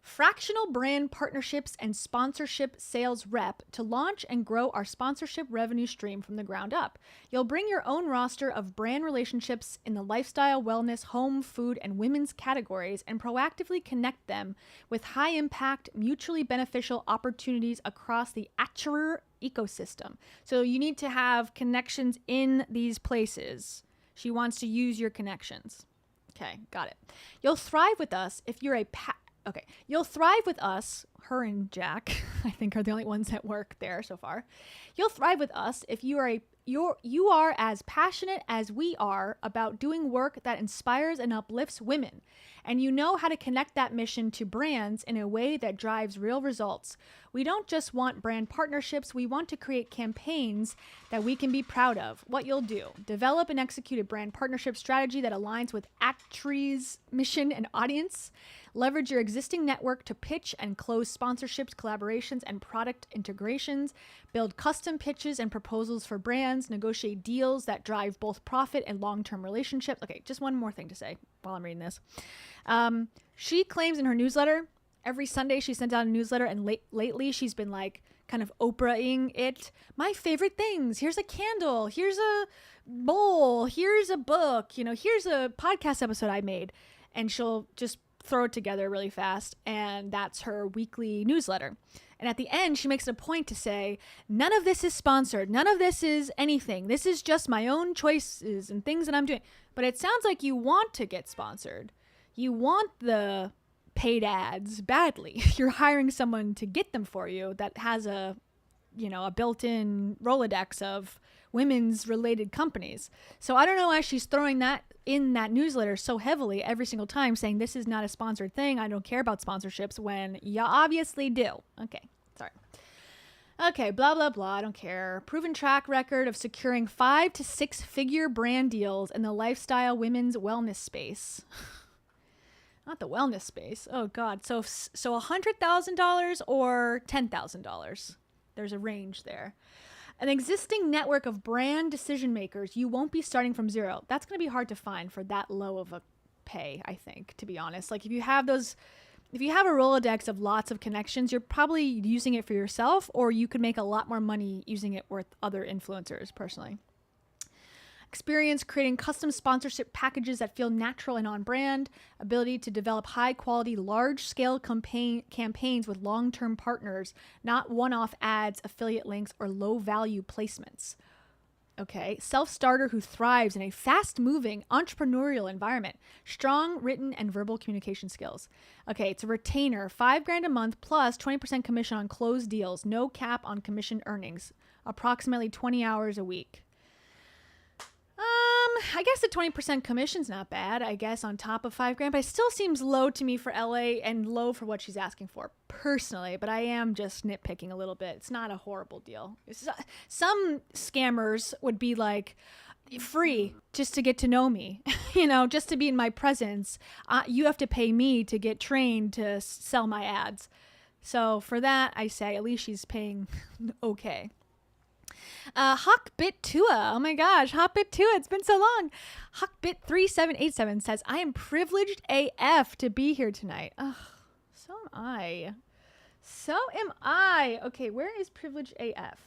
Fractional brand partnerships and sponsorship sales rep to launch and grow our sponsorship revenue stream from the ground up. You'll bring your own roster of brand relationships in the lifestyle, wellness, home, food, and women's categories and proactively connect them with high-impact, mutually beneficial opportunities across the Atri ecosystem. So you need to have connections in these places. She wants to use your connections. Okay, got it. You'll thrive with us if you're you'll thrive with us, her and Jack, I think are the only ones that work there so far. You'll thrive with us if you are as passionate as we are about doing work that inspires and uplifts women, and you know how to connect that mission to brands in a way that drives real results. We don't just want brand partnerships, we want to create campaigns that we can be proud of. What you'll do, develop and execute a brand partnership strategy that aligns with Atri's mission and audience. Leverage your existing network to pitch and close sponsorships, collaborations, and product integrations. Build custom pitches and proposals for brands. Negotiate deals that drive both profit and long-term relationships. Okay, just one more thing to say while I'm reading this. She claims in her newsletter, every Sunday she sends out a newsletter, and lately she's been like kind of Oprah-ing it. My favorite things. Here's a candle. Here's a bowl. Here's a book. Here's a podcast episode I made. And she'll just throw it together really fast, and that's her weekly newsletter. And at the end, she makes it a point to say, none of this is sponsored. None of this is anything. This is just my own choices and things that I'm doing. But it sounds like you want to get sponsored. You want the paid ads badly. You're hiring someone to get them for you that has a a built-in Rolodex of women's related companies. So I don't know why she's throwing that in that newsletter so heavily every single time, saying this is not a sponsored thing. I don't care about sponsorships, when you obviously do. Okay, sorry. Okay, blah, blah, blah. I don't care. Proven track record of securing 5 to 6 figure brand deals in the lifestyle women's wellness space. Not the wellness space. Oh, God. So $100,000 or $10,000. There's a range there. An existing network of brand decision makers. You won't be starting from zero. That's going to be hard to find for that low of a pay, I think, to be honest. Like, if you have a Rolodex of lots of connections, you're probably using it for yourself, or you could make a lot more money using it with other influencers, personally. Experience creating custom sponsorship packages that feel natural and on brand. Ability to develop high quality, large scale campaigns with long-term partners, not one-off ads, affiliate links, or low value placements. Okay. Self-starter who thrives in a fast-moving entrepreneurial environment. Strong written and verbal communication skills. Okay. It's a retainer, $5,000 a month plus 20% commission on closed deals. No cap on commission earnings. Approximately 20 hours a week. I guess the 20% commission's not bad, I guess, on top of $5,000, but it still seems low to me for LA and low for what she's asking for, personally. But I am just nitpicking a little bit. It's not a horrible deal. Some scammers would be like, free just to get to know me, just to be in my presence. You have to pay me to get trained to sell my ads. So for that, I say at least she's paying okay. Hawkbit Tua. Oh my gosh, Hawkbit Tua. It's been so long. Hawkbit3787 says, I am privileged AF to be here tonight. Oh, so am I. Okay, where is privileged AF?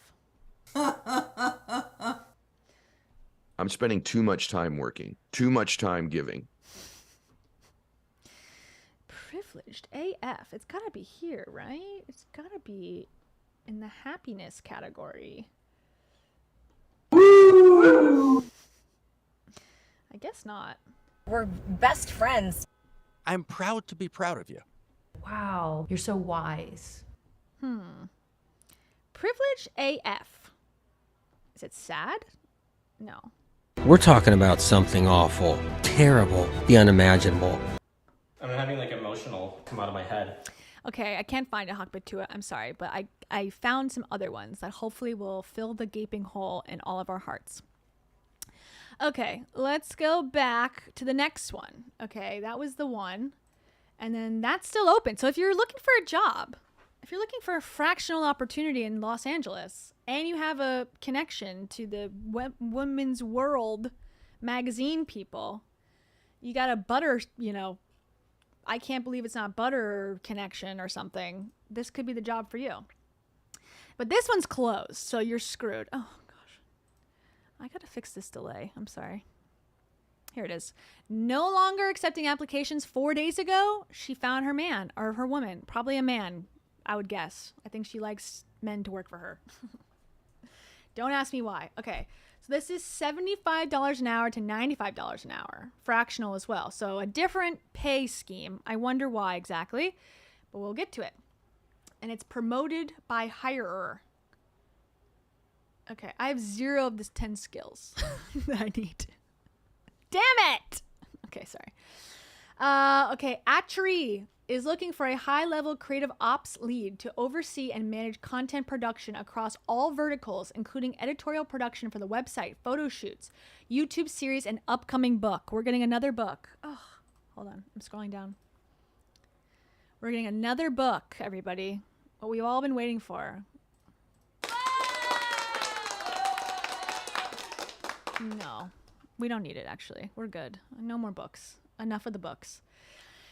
I'm spending too much time working, too much time giving. Privileged AF. It's gotta be here, right? It's gotta be in the happiness category. I guess not. We're best friends. I'm proud to be proud of you. Wow, you're so wise. Privilege AF. Is it sad? No. We're talking about something awful, terrible, the unimaginable. I'm having like emotional come out of my head. Okay, I can't find a Hawkbit Tua. I'm sorry, but I found some other ones that hopefully will fill the gaping hole in all of our hearts. Okay, let's go back to the next one. Okay, that was the one. And then that's still open. So if you're looking for a job, if you're looking for a fractional opportunity in Los Angeles, and you have a connection to the Women's World magazine people, you got a butter, I can't believe it's not butter connection or something. This could be the job for you. But this one's closed, so you're screwed. Oh, gosh. I got to fix this delay. I'm sorry. Here it is. No longer accepting applications 4 days ago, she found her man or her woman. Probably a man, I would guess. I think she likes men to work for her. Don't ask me why. Okay. So this is $75 an hour to $95 an hour. Fractional as well. So a different pay scheme. I wonder why exactly, but we'll get to it. And it's promoted by hirer. Okay, I have 0 of the 10 skills that I need. Damn it! Okay, sorry. Okay, Atri is looking for a high-level creative ops lead to oversee and manage content production across all verticals, including editorial production for the website, photo shoots, YouTube series, and upcoming book. We're getting another book. Oh, hold on. I'm scrolling down. We're getting another book, everybody. What we've all been waiting for. No, we don't need it, actually. We're good. No more books. Enough of the books.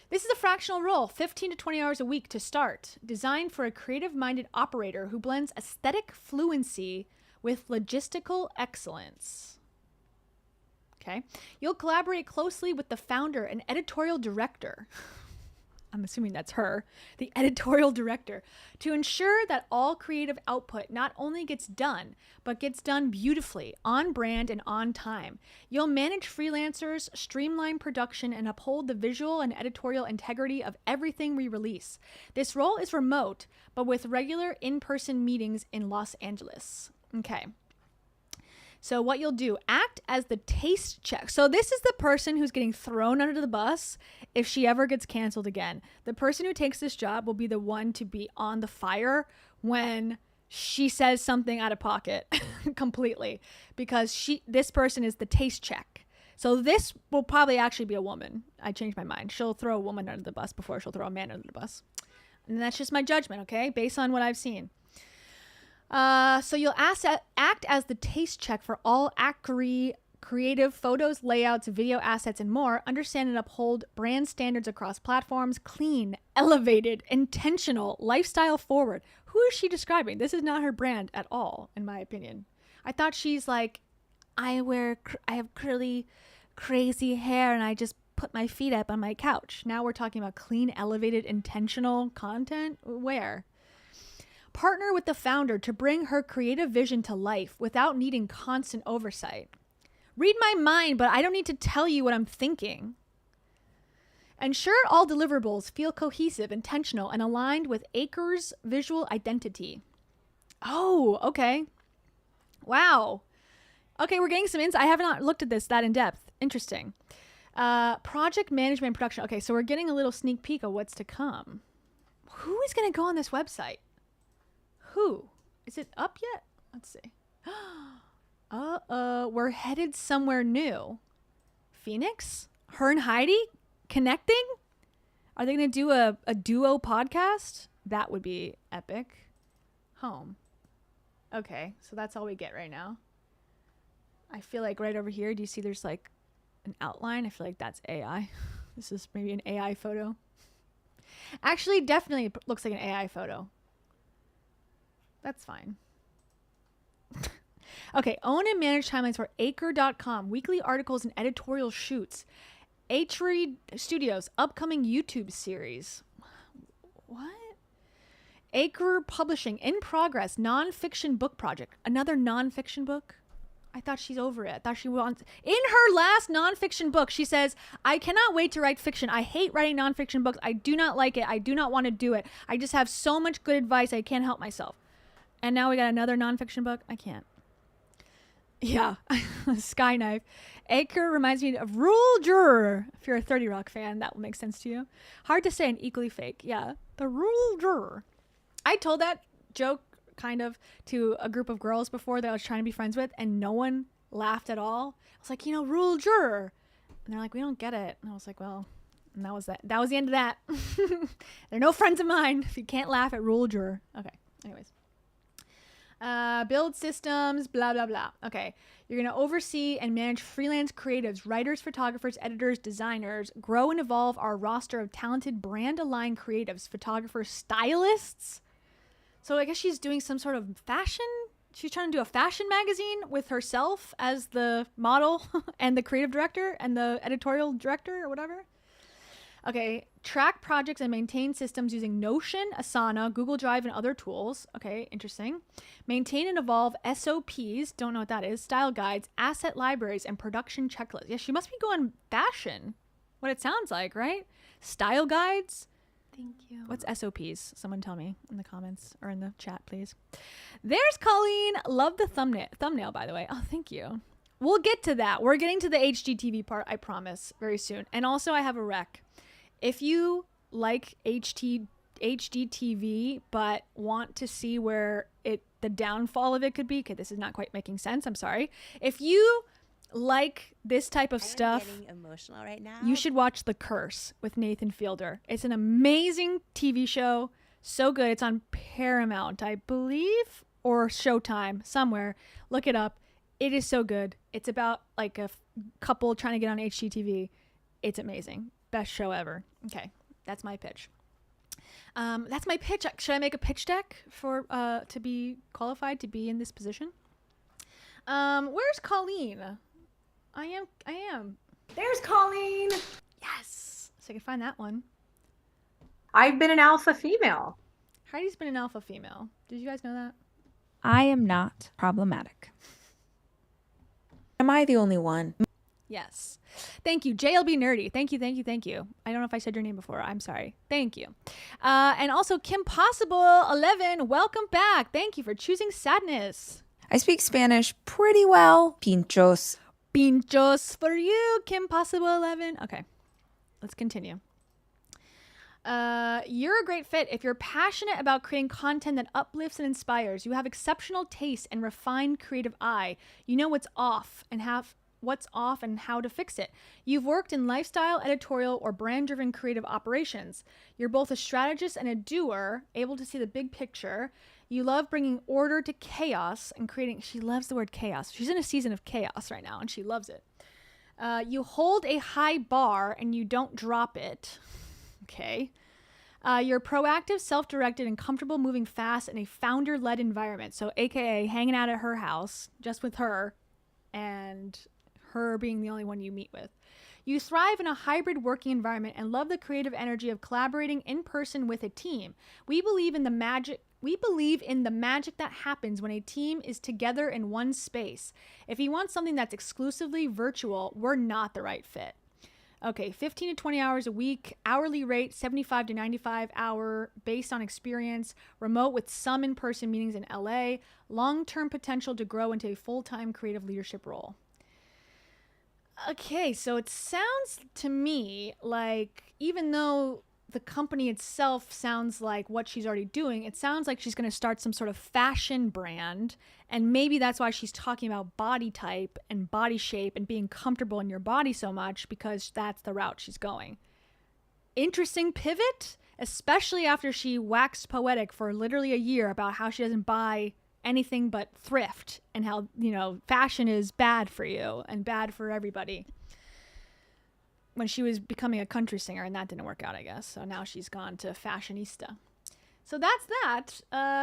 This is a fractional role, 15 to 20 hours a week to start, designed for a creative-minded operator who blends aesthetic fluency with logistical excellence. Okay. You'll collaborate closely with the founder and editorial director. I'm assuming that's her, the editorial director, to ensure that all creative output not only gets done, but gets done beautifully, on brand and on time. You'll manage freelancers, streamline production, and uphold the visual and editorial integrity of everything we release. This role is remote, but with regular in-person meetings in Los Angeles. Okay. So what you'll do, act as the taste check. So this is the person who's getting thrown under the bus if she ever gets canceled again. The person who takes this job will be the one to be on the fire when she says something out of pocket completely, because this person is the taste check. So this will probably actually be a woman. I changed my mind. She'll throw a woman under the bus before she'll throw a man under the bus. And that's just my judgment, okay? Based on what I've seen. So you'll act as the taste check for all creative photos, layouts, video assets, and more. Understand and uphold brand standards across platforms. Clean, elevated, intentional, lifestyle forward. Who is she describing? This is not her brand at all, in my opinion. I thought she's like, I have curly, crazy hair, and I just put my feet up on my couch. Now we're talking about clean, elevated, intentional content. Where? Partner with the founder to bring her creative vision to life without needing constant oversight. Read my mind, but I don't need to tell you what I'm thinking. Ensure all deliverables feel cohesive, intentional, and aligned with Acre's visual identity. Oh, okay. Wow. Okay, we're getting some insight. I have not looked at this that in depth. Interesting. Project management and production. Okay, so we're getting a little sneak peek of what's to come. Who is going to go on this website? Who? Is it up yet? Let's see. We're headed somewhere new. Phoenix? Her and Heidi connecting? Are they going to do a duo podcast? That would be epic. Home. Okay, so that's all we get right now. I feel like right over here, do you see there's like an outline? I feel like that's AI. This is maybe an AI photo. Actually, definitely looks like an AI photo. That's fine. Okay, own and manage timelines for Acre.com, weekly articles and editorial shoots. Atri Studios, upcoming YouTube series. What? Acre Publishing, in progress, non-fiction book project. Another non-fiction book? I thought she's over it. I thought she wants... In her last non-fiction book, she says, I cannot wait to write fiction. I hate writing non-fiction books. I do not like it. I do not want to do it. I just have so much good advice. I can't help myself. And now we got another non-fiction book. I can't. Yeah. Skyknife. Acre reminds me of Rule Juror. If you're a 30 Rock fan, that will make sense to you. Hard to say and equally fake. Yeah. The Rule Juror. I told that joke kind of to a group of girls before that I was trying to be friends with, and no one laughed at all. I was like, Rule Juror. And they're like, we don't get it. And I was like, well, and that was that. That was the end of that. They're no friends of mine if you can't laugh at Rule Juror. Okay. Anyways. Build systems, blah, blah, blah. Okay. You're going to oversee and manage freelance creatives, writers, photographers, editors, designers, grow and evolve our roster of talented brand-aligned creatives, photographers, stylists. So I guess she's doing some sort of fashion. She's trying to do a fashion magazine with herself as the model and the creative director and the editorial director or whatever. Okay, track projects and maintain systems using Notion, Asana, Google Drive, and other tools. Okay, interesting. Maintain and evolve SOPs, don't know what that is, style guides, asset libraries, and production checklists. Yeah, she must be going fashion, what it sounds like, right? Style guides. Thank you. What's SOPs? Someone tell me in the comments or in the chat, please. There's Colleen. Love the thumbnail, by the way. Oh, thank you. We'll get to that. We're getting to the HGTV part, I promise, very soon. And also, I have a rec. If you like HGTV but want to see where the downfall of it could be, okay, this is not quite making sense. I'm sorry. If you like this type of stuff, getting emotional right now. You should watch The Curse with Nathan Fielder. It's an amazing TV show. So good. It's on Paramount, I believe, or Showtime, somewhere. Look it up. It is so good. It's about like a couple trying to get on HGTV. It's amazing. Best show ever. Okay, that's my pitch. That's my pitch. Should I make a pitch deck for to be qualified to be in this position? Where's Colleen? I am. There's Colleen. Yes. So I can find that one. I've been an alpha female. Heidi's been an alpha female. Did you guys know that? I am not problematic. Am I the only one? Yes. Thank you. JLB Nerdy. Thank you. I don't know if I said your name before. I'm sorry. Thank you. And also Kim Possible 11. Welcome back. Thank you for choosing sadness. I speak Spanish pretty well. Pinchos. Pinchos for you, Kim Possible 11. Okay. Let's continue. You're a great fit if you're passionate about creating content that uplifts and inspires. You have exceptional taste and refined creative eye. You know what's off and how to fix it. You've worked in lifestyle, editorial, or brand-driven creative operations. You're both a strategist and a doer, able to see the big picture. You love bringing order to chaos and creating. She loves the word chaos. She's in a season of chaos right now, and she loves it. You hold a high bar and you don't drop it. Okay. You're proactive, self-directed, and comfortable moving fast in a founder-led environment. So, AKA hanging out at her house, just with her, and her being the only one you meet with. You thrive in a hybrid working environment and love the creative energy of collaborating in person with a team. We believe in the magic that happens when a team is together in one space. If you want something that's exclusively virtual, we're not the right fit. Okay, 15 to 20 hours a week, hourly rate 75 to 95 hour based on experience, remote with some in-person meetings in LA, long-term potential to grow into a full-time creative leadership role. Okay, so it sounds to me like even though the company itself sounds like what she's already doing, it sounds like she's going to start some sort of fashion brand, and maybe that's why she's talking about body type and body shape and being comfortable in your body so much, because that's the route she's going. Interesting pivot, especially after she waxed poetic for literally a year about how she doesn't buy anything but thrift and how, fashion is bad for you and bad for everybody. When she was becoming a country singer, and that didn't work out, I guess. So now she's gone to fashionista. So that's that.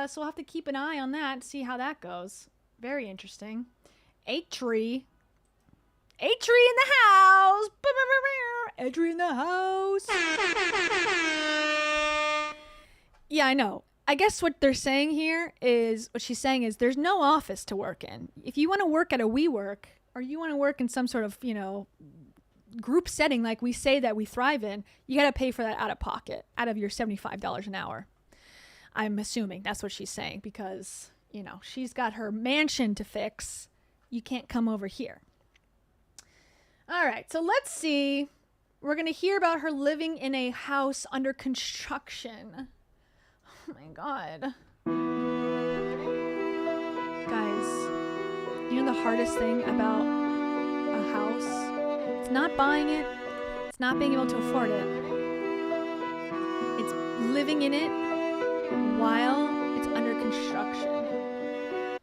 So we'll have to keep an eye on that, see how that goes. Very interesting. A-Tree in the house. A-Tree in the house. Yeah, I know. I guess what she's saying is there's no office to work in. If you want to work at a WeWork, or you want to work in some sort of, group setting like we say that we thrive in, you got to pay for that out of pocket, out of your $75 an hour. I'm assuming that's what she's saying because, she's got her mansion to fix. You can't come over here. All right, so let's see. We're going to hear about her living in a house under construction. Oh my God. Guys, the hardest thing about a house? It's not buying it. It's not being able to afford it. It's living in it while it's under construction.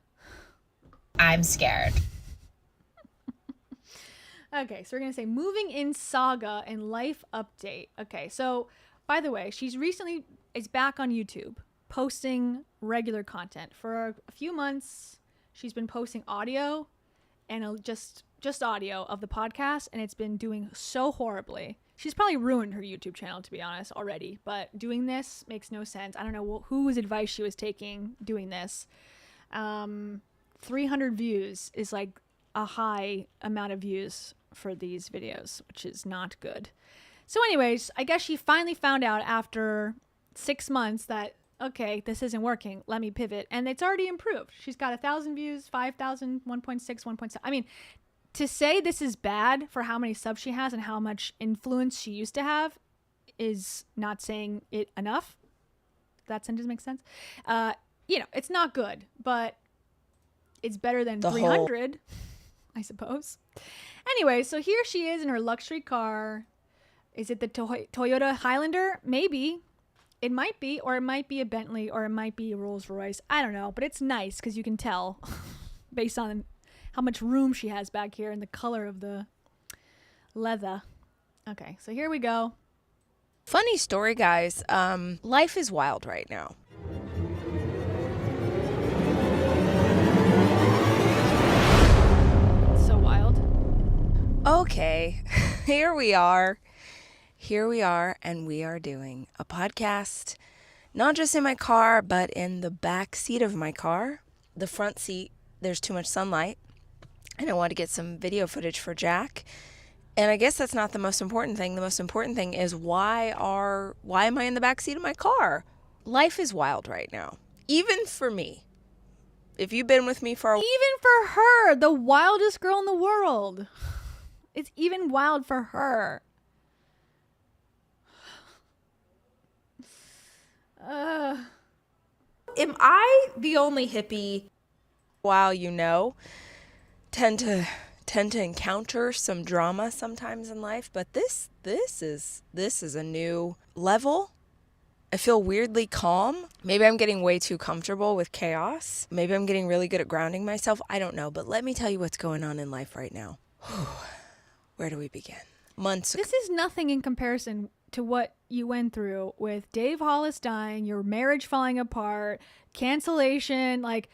I'm scared. Okay, so we're going to say moving in saga and life update. Okay, so by the way, she's recently is back on YouTube posting regular content. For a few months, she's been posting audio and just audio of the podcast, and it's been doing so horribly. She's probably ruined her YouTube channel, to be honest, already, but doing this makes no sense. I don't know whose advice she was taking doing this. 300 views is like a high amount of views for these videos, which is not good. So anyways, I guess she finally found out after 6 months that, okay, this isn't working. Let me pivot. And it's already improved. She's got 1,000 views, 5,000, 1.6, 1.7. I mean, to say this is bad for how many subs she has and how much influence she used to have is not saying it enough. That sentence makes sense. It's not good, but it's better than 300, I suppose. Anyway, so here she is in her luxury car. Is it the Toyota Highlander? Maybe. It might be, or it might be a Bentley, or it might be a Rolls Royce. I don't know, but it's nice because you can tell based on how much room she has back here and the color of the leather. Okay, so here we go. Funny story, guys. Life is wild right now. So wild. Okay, here we are. here we are, and we are doing a podcast, not just in my car, but in the back seat of my car. The front seat, there's too much sunlight, and I want to get some video footage for Jack. And I guess that's not the most important thing. The most important thing is why am I in the back seat of my car? Life is wild right now, even for me. If you've been with me for even for her, the wildest girl in the world. It's even wild for her. Am I the only hippie? Wow, tend to encounter some drama sometimes in life, but this is a new level. I feel weirdly calm. Maybe I'm getting way too comfortable with chaos. Maybe I'm getting really good at grounding myself. I don't know, but let me tell you what's going on in life right now. Where do we begin? Months ago. This is nothing in comparison to what you went through with Dave Hollis dying, your marriage falling apart, cancellation, like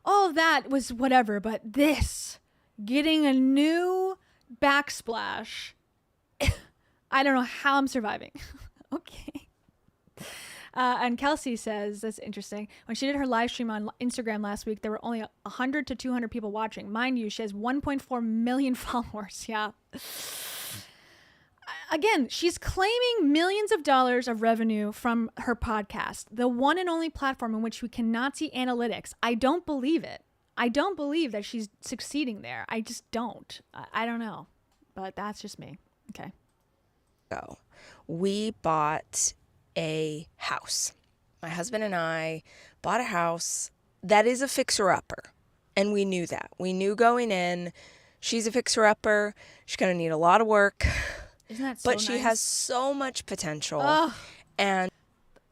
all of that was whatever, but this, getting a new backsplash, I don't know how I'm surviving. Okay. And Kelsey says, that's interesting, when she did her live stream on Instagram last week, there were only 100 to 200 people watching. Mind you, she has 1.4 million followers. Yeah. Again, she's claiming millions of dollars of revenue from her podcast, the one and only platform in which we cannot see analytics. I don't believe it. I don't believe that she's succeeding there. I just don't. I don't know. But that's just me. Okay. So we bought a house. My husband and I bought a house that is a fixer-upper. And we knew that. We knew going in, she's a fixer-upper. She's going to need a lot of work. Isn't that so But she nice? has so much potential. Ugh. And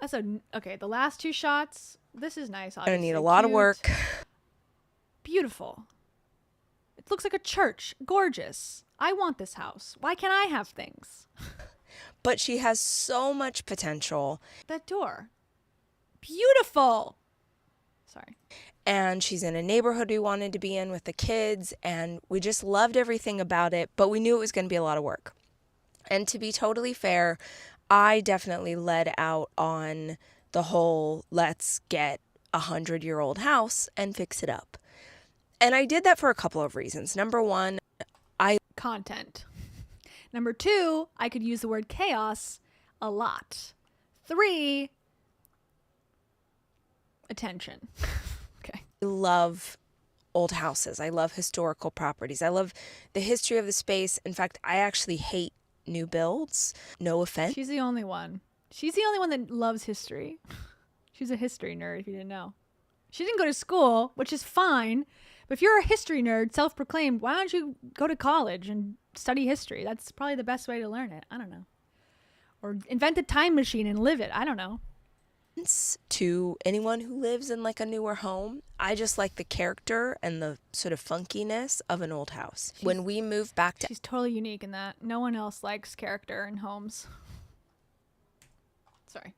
That's okay. The last two shots, this is nice. going to Obviously. need a lot of Cute. work. Beautiful. It looks like a church. Gorgeous. I want this house. Why can't I have things? But she has so much potential. That door. Beautiful. Sorry. And she's in a neighborhood we wanted to be in with the kids. And we just loved everything about it. But we knew it was going to be a lot of work. And to be totally fair, I definitely led out on the whole let's get a 100-year-old house and fix it up. And I did that for a couple of reasons. Number one, Content. Number two, I could use the word chaos a lot. 3, attention. Okay. I love old houses. I love historical properties. I love the history of the space. In fact, I actually hate new builds. No offense. She's the only one. She's the only one that loves history. She's a history nerd, if you didn't know. She didn't go to school, which is fine. But if you're a history nerd, self-proclaimed, why don't you go to college and study history? That's probably the best way to learn it. I don't know. Or invent a time machine and live it. I don't know. To anyone who lives in like a newer home, I just like the character and the sort of funkiness of an old house. When we moved back to... She's totally unique in that. No one else likes character in homes. Sorry.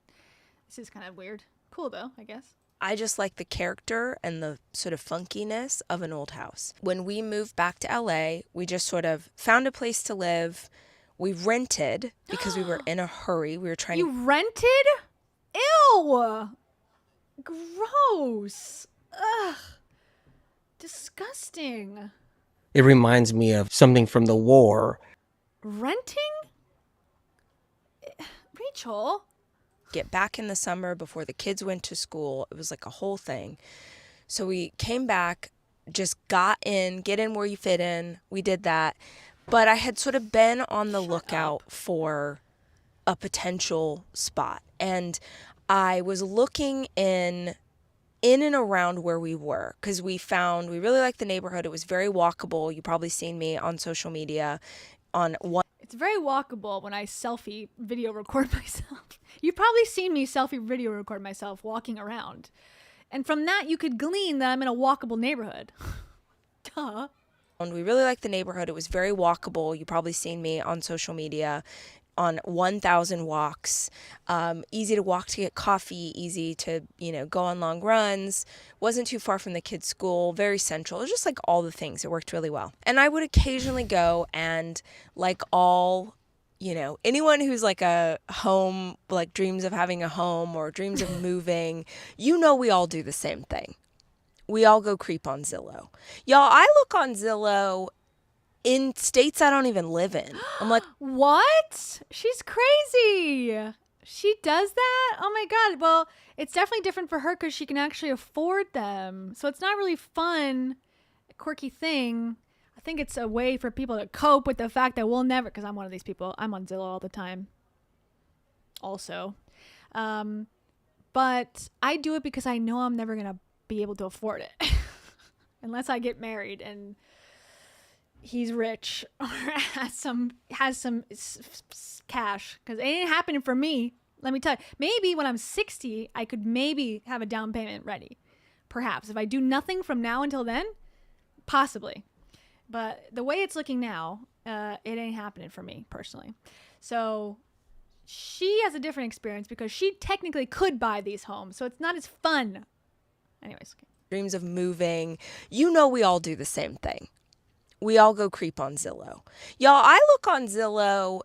This is kind of weird. Cool though, I guess. I just like the character and the sort of funkiness of an old house. When we moved back to LA, we just sort of found a place to live. We rented because we were in a hurry. We were trying You rented? Ew! Gross. Ugh. Disgusting. It reminds me of something from the war. Renting? Rachel? get back in the summer before the kids went to school. It was like a whole thing. So we came back, just get in where you fit in. We did that. But I had sort of been on the lookout for a potential spot. And I was looking in and around where we were, because we really liked the neighborhood. It was very walkable. You've probably seen me on social media on one. It's very walkable when I selfie video record myself. You've probably seen me selfie video record myself walking around. And from that, you could glean that I'm in a walkable neighborhood. Duh. We really liked the neighborhood. It was very walkable. You've probably seen me on social media on 1,000 walks. Easy to walk to get coffee, easy to, go on long runs. Wasn't too far from the kids' school, very central. It was just like all the things. It worked really well. And I would occasionally go and, like all you know, anyone who's like a home, like dreams of having a home or dreams of moving, you know, we all do the same thing. We all go creep on Zillow. Y'all, I look on Zillow in states I don't even live in. I'm like, what? She's crazy. She does that? Oh my God. Well, it's definitely different for her because she can actually afford them. So it's not really fun, quirky thing. I think it's a way for people to cope with the fact that we'll never, because I'm one of these people. I'm on Zillow all the time. Also. But I do it because I know I'm never going to be able to afford it. Unless I get married and he's rich or has some cash, because it ain't happening for me. Let me tell you, maybe when I'm 60 I could maybe have a down payment ready, perhaps, if I do nothing from now until then, possibly. But the way it's looking now, it ain't happening for me personally. So she has a different experience because she technically could buy these homes, so it's not as fun. Anyways, dreams of moving, you know, we all do the same thing. We all go creep on Zillow. Y'all, I look on Zillow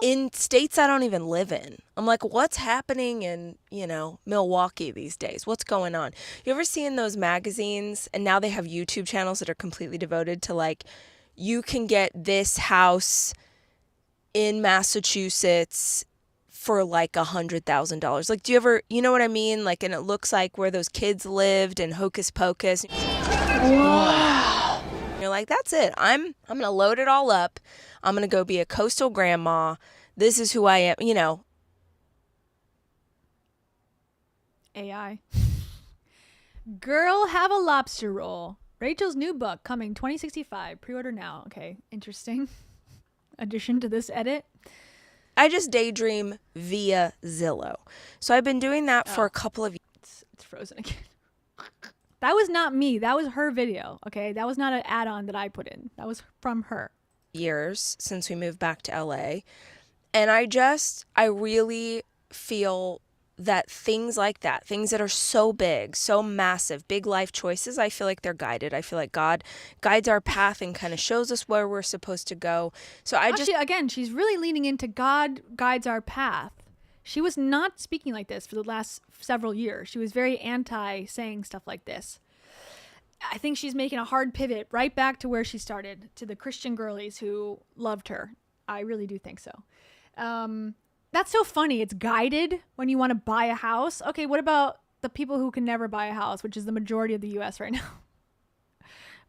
in states I don't even live in. I'm like, what's happening in, you know, Milwaukee these days? What's going on? You ever seen those magazines? And now they have YouTube channels that are completely devoted to, like, you can get this house in Massachusetts for like $100,000. Like, do you ever, you know what I mean? Like, and it looks like where those kids lived in Hocus Pocus. Wow. You're like, that's it. I'm going to load it all up. I'm going to go be a coastal grandma. This is who I am, you know. AI. Girl, have a lobster roll. Rachel's new book coming 2065. Pre-order now. Okay, interesting. Addition to this edit. I just daydream via Zillow. So I've been doing that for a couple of years. It's frozen again. That was not me. That was her video. Okay, that was not an add-on that I put in. That was from her. Years since we moved back to LA. And I really feel that things like that, things that are so big, so massive, big life choices, I feel like they're guided. I feel like God guides our path and kind of shows us where we're supposed to go. So again, she's really leaning into God guides our path. She was not speaking like this for the last several years. She was very anti saying stuff like this. I think she's making a hard pivot right back to where she started, to the Christian girlies who loved her. I really do think so. That's so funny. It's guided when you want to buy a house. Okay, what about the people who can never buy a house, which is the majority of the U.S. right now?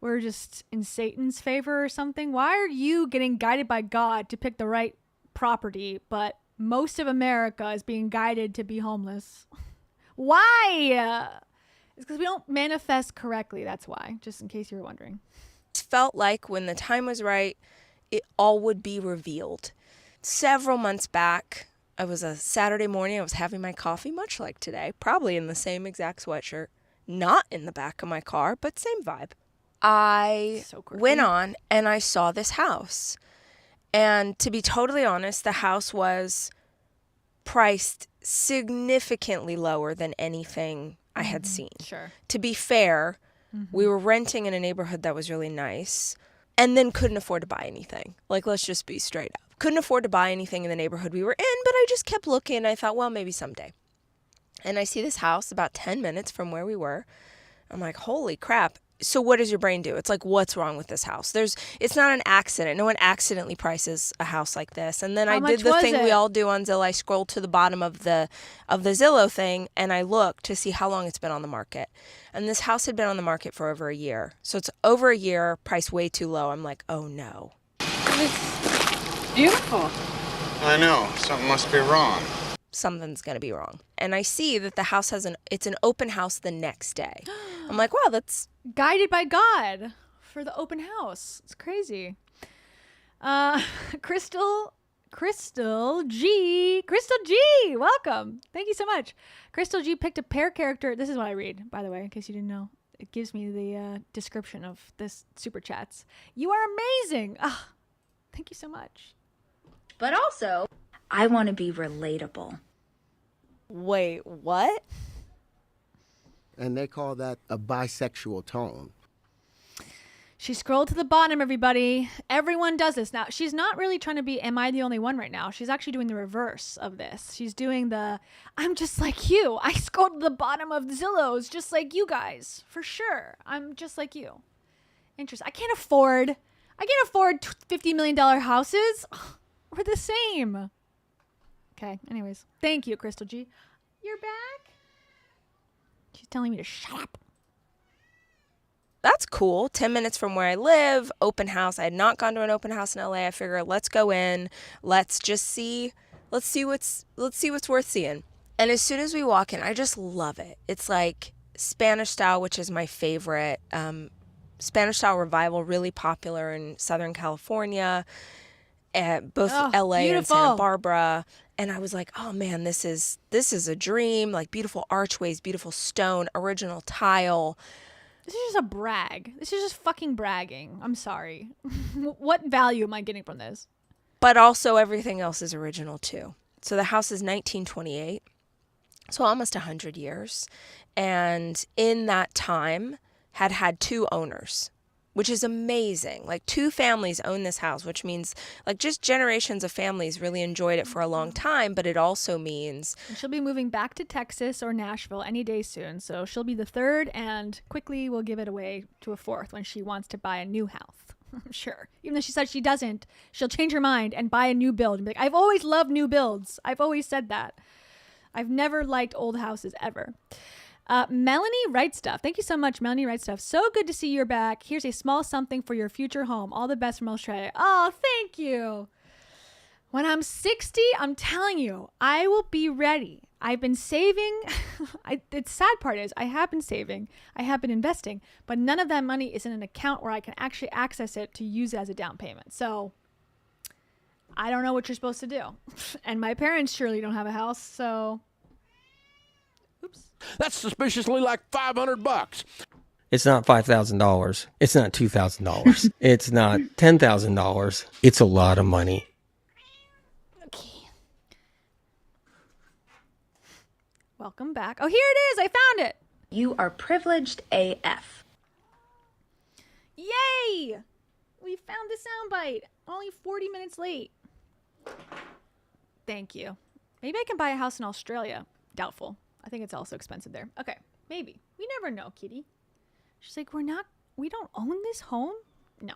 We're just in Satan's favor or something. Why are you getting guided by God to pick the right property, but most of America is being guided to be homeless? Why? It's because we don't manifest correctly. That's why, just in case you were wondering. It felt like when the time was right, it all would be revealed. Several months back, it was a Saturday morning. I was having my coffee, much like today, probably in the same exact sweatshirt, not in the back of my car, but same vibe. I went on and I saw this house. And to be totally honest, the house was priced significantly lower than anything I had seen. Sure. To be fair, we were renting in a neighborhood that was really nice and then couldn't afford to buy anything. Like, let's just be straight up. Couldn't afford to buy anything in the neighborhood we were in, but I just kept looking. I thought, well, maybe someday. And I see this house about 10 minutes from where we were. I'm like, holy crap. So what does your brain do? It's like, what's wrong with this house? It's not an accident. No one accidentally prices a house like this. And then I did the thing we all do on Zillow. I scrolled to the bottom of the Zillow thing and I looked to see how long it's been on the market. And this house had been on the market for over a year. So it's over a year, price way too low. I'm like, oh no. It's beautiful. I know. Something must be wrong. Something's going to be wrong. And I see that the house it's an open house the next day. I'm like, wow, that's guided by God for the open house. It's crazy. Crystal G, welcome. Thank you so much. Crystal G picked a pair character. This is what I read, by the way, in case you didn't know. It gives me the description of this super chats. You are amazing. Oh, thank you so much. But also, I want to be relatable. Wait, what? And they call that a bisexual tone. She scrolled to the bottom, everybody. Everyone does this. Now, she's not really trying to be, am I the only one right now? She's actually doing the reverse of this. She's doing the, I'm just like you. I scrolled to the bottom of Zillow's just like you guys. For sure. I'm just like you. Interesting. I can't afford $50 million houses. We're the same. Okay, anyways. Thank you, Crystal G. You're back? She's telling me to shut up. That's cool. 10 minutes from where I live, open house. I had not gone to an open house in LA. I figured, let's go in. Let's see what's worth seeing. And as soon as we walk in, I just love it. It's like Spanish style, which is my favorite. Spanish style revival, really popular in Southern California, both LA beautiful. and Santa Barbara. And I was like, oh man, this is a dream. Like beautiful archways, beautiful stone, original tile. This is just a brag. This is just fucking bragging. I'm sorry. What value am I getting from this? But also everything else is original too. So the house is 1928. So almost 100 years. And in that time had 2 owners, which is amazing. Like 2 families own this house, which means like just generations of families really enjoyed it for a long time. But it also means and she'll be moving back to Texas or Nashville any day soon. So she'll be the 3rd and quickly will give it away to a 4th when she wants to buy a new house. I'm sure. Even though she said she doesn't, she'll change her mind and buy a new build and be like, I've always loved new builds. I've always said that. I've never liked old houses ever. Melanie Wright Stuff. Thank you so much, Melanie Wright Stuff. So good to see you're back. Here's a small something for your future home. All the best from Australia. Oh, thank you. When I'm 60, I'm telling you, I will be ready. I've been saving. The sad part is I have been saving. I have been investing, but none of that money is in an account where I can actually access it to use it as a down payment. So I don't know what you're supposed to do. And my parents surely don't have a house, so... Oops. That's suspiciously like $500. It's not $5,000. It's not $2,000. It's not $10,000. It's a lot of money. Okay. Welcome back. Oh, here it is. I found it. You are privileged AF. Yay! We found the soundbite. Only 40 minutes late. Thank you. Maybe I can buy a house in Australia. Doubtful. I think it's also expensive there. Okay, maybe. We never know, kitty. She's like, we don't own this home? No.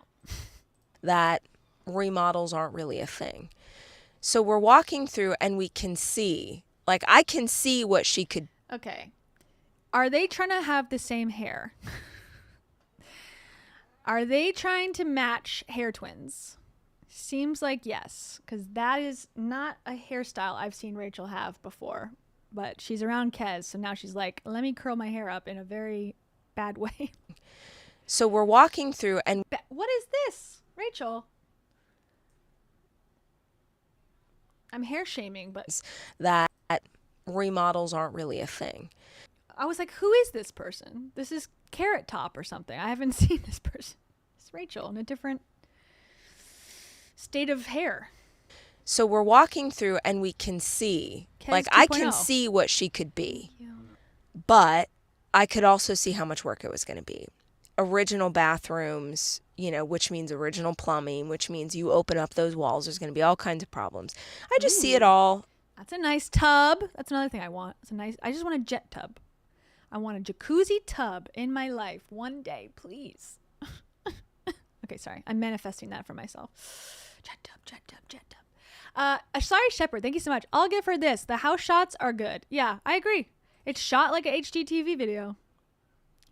that remodels aren't really a thing. So we're walking through and we can see, like I can see what she could. Okay. Are they trying to have the same hair? Are they trying to match hair twins? Seems like yes, because that is not a hairstyle I've seen Rachel have before. But she's around Kez, so now she's like, let me curl my hair up in a very bad way. So we're walking through and... What is this, Rachel? I'm hair shaming, but... That remodels aren't really a thing. I was like, who is this person? This is Carrot Top or something. I haven't seen this person. It's Rachel in a different state of hair. So we're walking through and we can see, Kez like 2.0. I can see what she could be, but I could also see how much work it was going to be. Original bathrooms, you know, which means original plumbing, which means you open up those walls, there's going to be all kinds of problems. I just see it all. That's a nice tub. That's another thing I want. I just want a jet tub. I want a jacuzzi tub in my life one day, please. Okay, sorry. I'm manifesting that for myself. Jet tub, jet tub, jet tub. Sorry, Shepherd. Thank you so much. I'll give her this. The house shots are good. Yeah, I agree. It's shot like a HGTV video.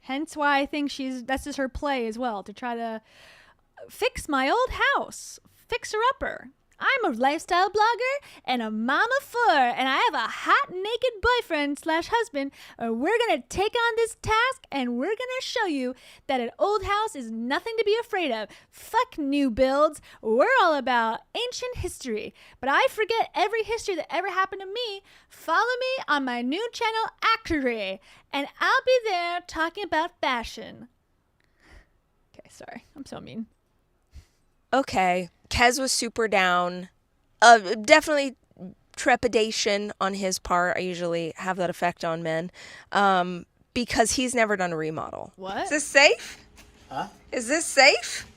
Hence why I think that's just her play as well, to try to fix my old house. Fix her upper. I'm a lifestyle blogger and a mama four, and I have a hot naked boyfriend/husband. We're going to take on this task, and we're going to show you that an old house is nothing to be afraid of. Fuck new builds. We're all about ancient history. But I forget every history that ever happened to me. Follow me on my new channel, Actory, and I'll be there talking about fashion. Okay, sorry. I'm so mean. Okay. Kez was super down. Definitely trepidation on his part. I usually have that effect on men. Because he's never done a remodel. What? Is this safe? Huh? Is this safe?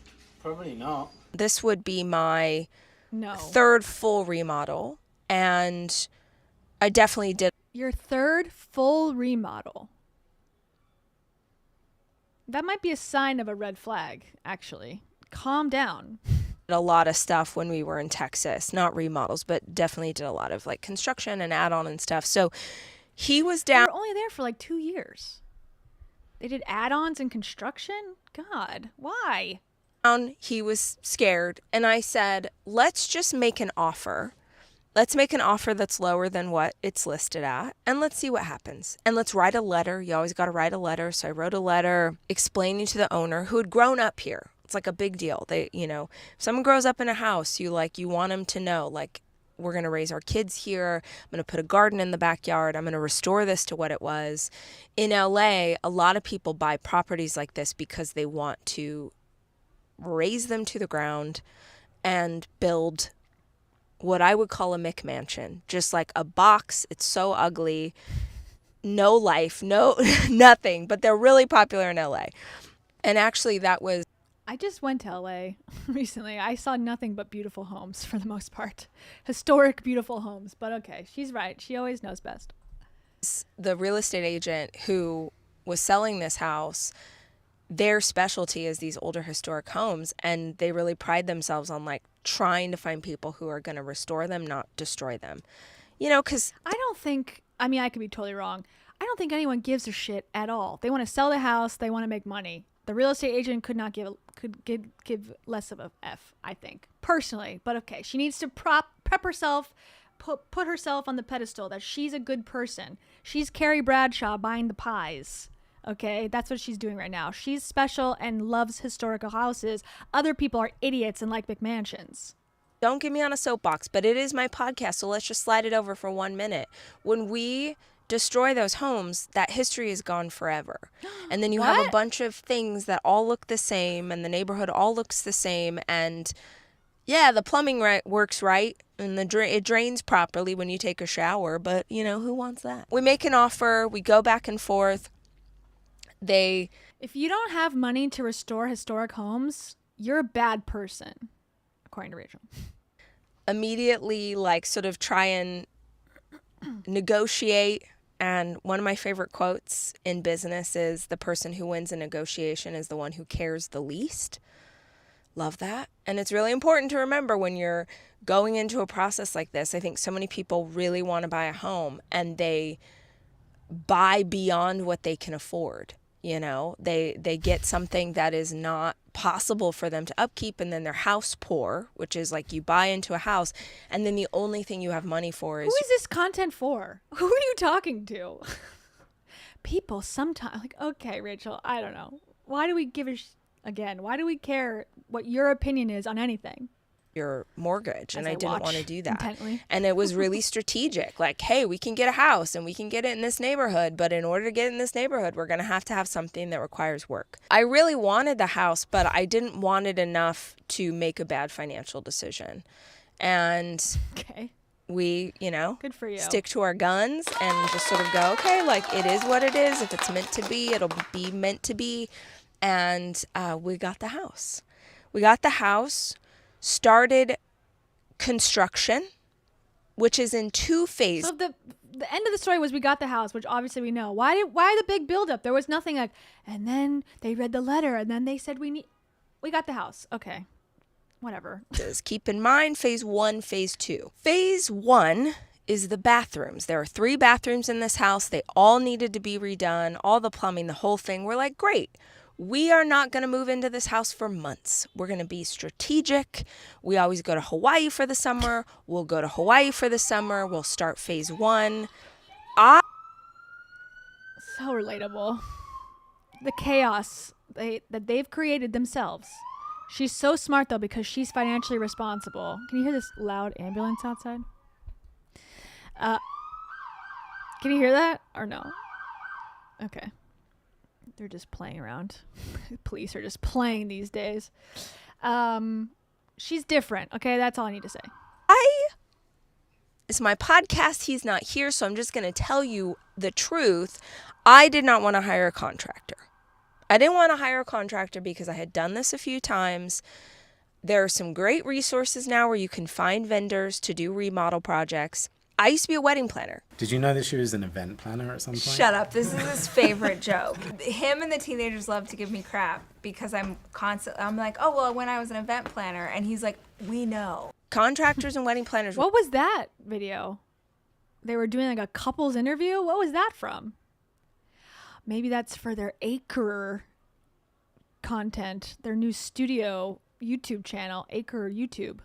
Probably not. This would be my No. third full remodel, and I definitely did. Your third full remodel. That might be a sign of a red flag, actually. Calm down. A lot of stuff when we were in Texas, not remodels, but definitely did a lot of like construction and add-on and stuff. So he was down. You were only there for like 2 years. They did add-ons and construction? God, why? He was scared, and I said, let's just make an offer. Let's make an offer that's lower than what it's listed at, and let's see what happens. And let's write a letter. You always got to write a letter. So I wrote a letter explaining to the owner who had grown up here. It's like a big deal. They, if someone grows up in a house, you want them to know, like, we're going to raise our kids here. I'm going to put a garden in the backyard. I'm going to restore this to what it was. In LA, a lot of people buy properties like this because they want to raze them to the ground and build what I would call a McMansion. Just like a box. It's so ugly. No life, no nothing. But they're really popular in LA. And actually I just went to LA recently. I saw nothing but beautiful homes for the most part. Historic, beautiful homes. But okay, she's right. She always knows best. The real estate agent who was selling this house, their specialty is these older historic homes, and they really pride themselves on like trying to find people who are going to restore them, not destroy them. Because I don't think, I could be totally wrong. I don't think anyone gives a shit at all. They want to sell the house. They want to make money. The real estate agent could not give less of a F, I think, personally. But okay, she needs to prep herself, put herself on the pedestal that she's a good person. She's Carrie Bradshaw buying the pies. Okay, that's what she's doing right now. She's special and loves historical houses. Other people are idiots and like McMansions. Don't get me on a soapbox, but it is my podcast, so let's just slide it over for 1 minute. When we destroy those homes, that history is gone forever. And then you have a bunch of things that all look the same, and the neighborhood all looks the same, and yeah, the plumbing works right, and it drains properly when you take a shower, but who wants that? We make an offer, we go back and forth. If you don't have money to restore historic homes, you're a bad person, according to Rachel. Immediately sort of try and negotiate. And one of my favorite quotes in business is, the person who wins a negotiation is the one who cares the least. Love that. And it's really important to remember when you're going into a process like this. I think so many people really want to buy a home and they buy beyond what they can afford. They get something that is not possible for them to upkeep, and then they're house poor, which is like you buy into a house and then the only thing you have money for is... Who is this content for? Who are you talking to? People sometimes, okay, Rachel, I don't know. Why do we give why do we care what your opinion is on anything? Your mortgage, and I didn't want to do that. Intently. And it was really strategic. Like, hey, we can get a house and we can get it in this neighborhood, but in order to get in this neighborhood, we're going to have something that requires work. I really wanted the house, but I didn't want it enough to make a bad financial decision. And we, good for you, stick to our guns and just sort of go, okay, it is what it is. If it's meant to be, it'll be meant to be. And we got the house. Started construction, which is in 2 phases. So the end of the story was we got the house, which obviously we know. Why the big buildup? There was nothing like, and then they read the letter, and then they said we got the house. Okay, whatever. Keep in mind, phase 1, phase 2. Phase 1 is the bathrooms. There are 3 bathrooms in this house. They all needed to be redone, all the plumbing, the whole thing. We're like, great. We are not going to move into this house for months. We're going to be strategic. We always go to Hawaii for the summer. We'll go to Hawaii for the summer. We'll start phase 1. So relatable. The chaos that they've created themselves. She's so smart, though, because she's financially responsible. Can you hear this loud ambulance outside? Can you hear that or no? Okay. They're just playing around. Police are just playing these days. She's different. Okay, that's all I need to say. It's my podcast. He's not here, so I'm just going to tell you the truth. I did not want to hire a contractor. I didn't want to hire a contractor because I had done this a few times. There are some great resources now where you can find vendors to do remodel projects. I used to be a wedding planner. Did you know that she was an event planner at some point? Shut up. This is his favorite joke. Him and the teenagers love to give me crap because I'm like, oh, well, when I was an event planner. And he's like, we know. Contractors and wedding planners. What was that video? They were doing like a couples interview? What was that from? Maybe that's for their Acre content, their new studio YouTube channel, Acre YouTube.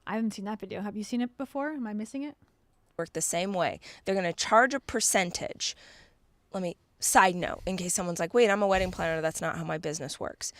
I haven't seen that video. Have you seen it before? Am I missing it? Work the same way. They're going to charge a percentage. Side note, in case someone's like, wait, I'm a wedding planner. That's not how my business works.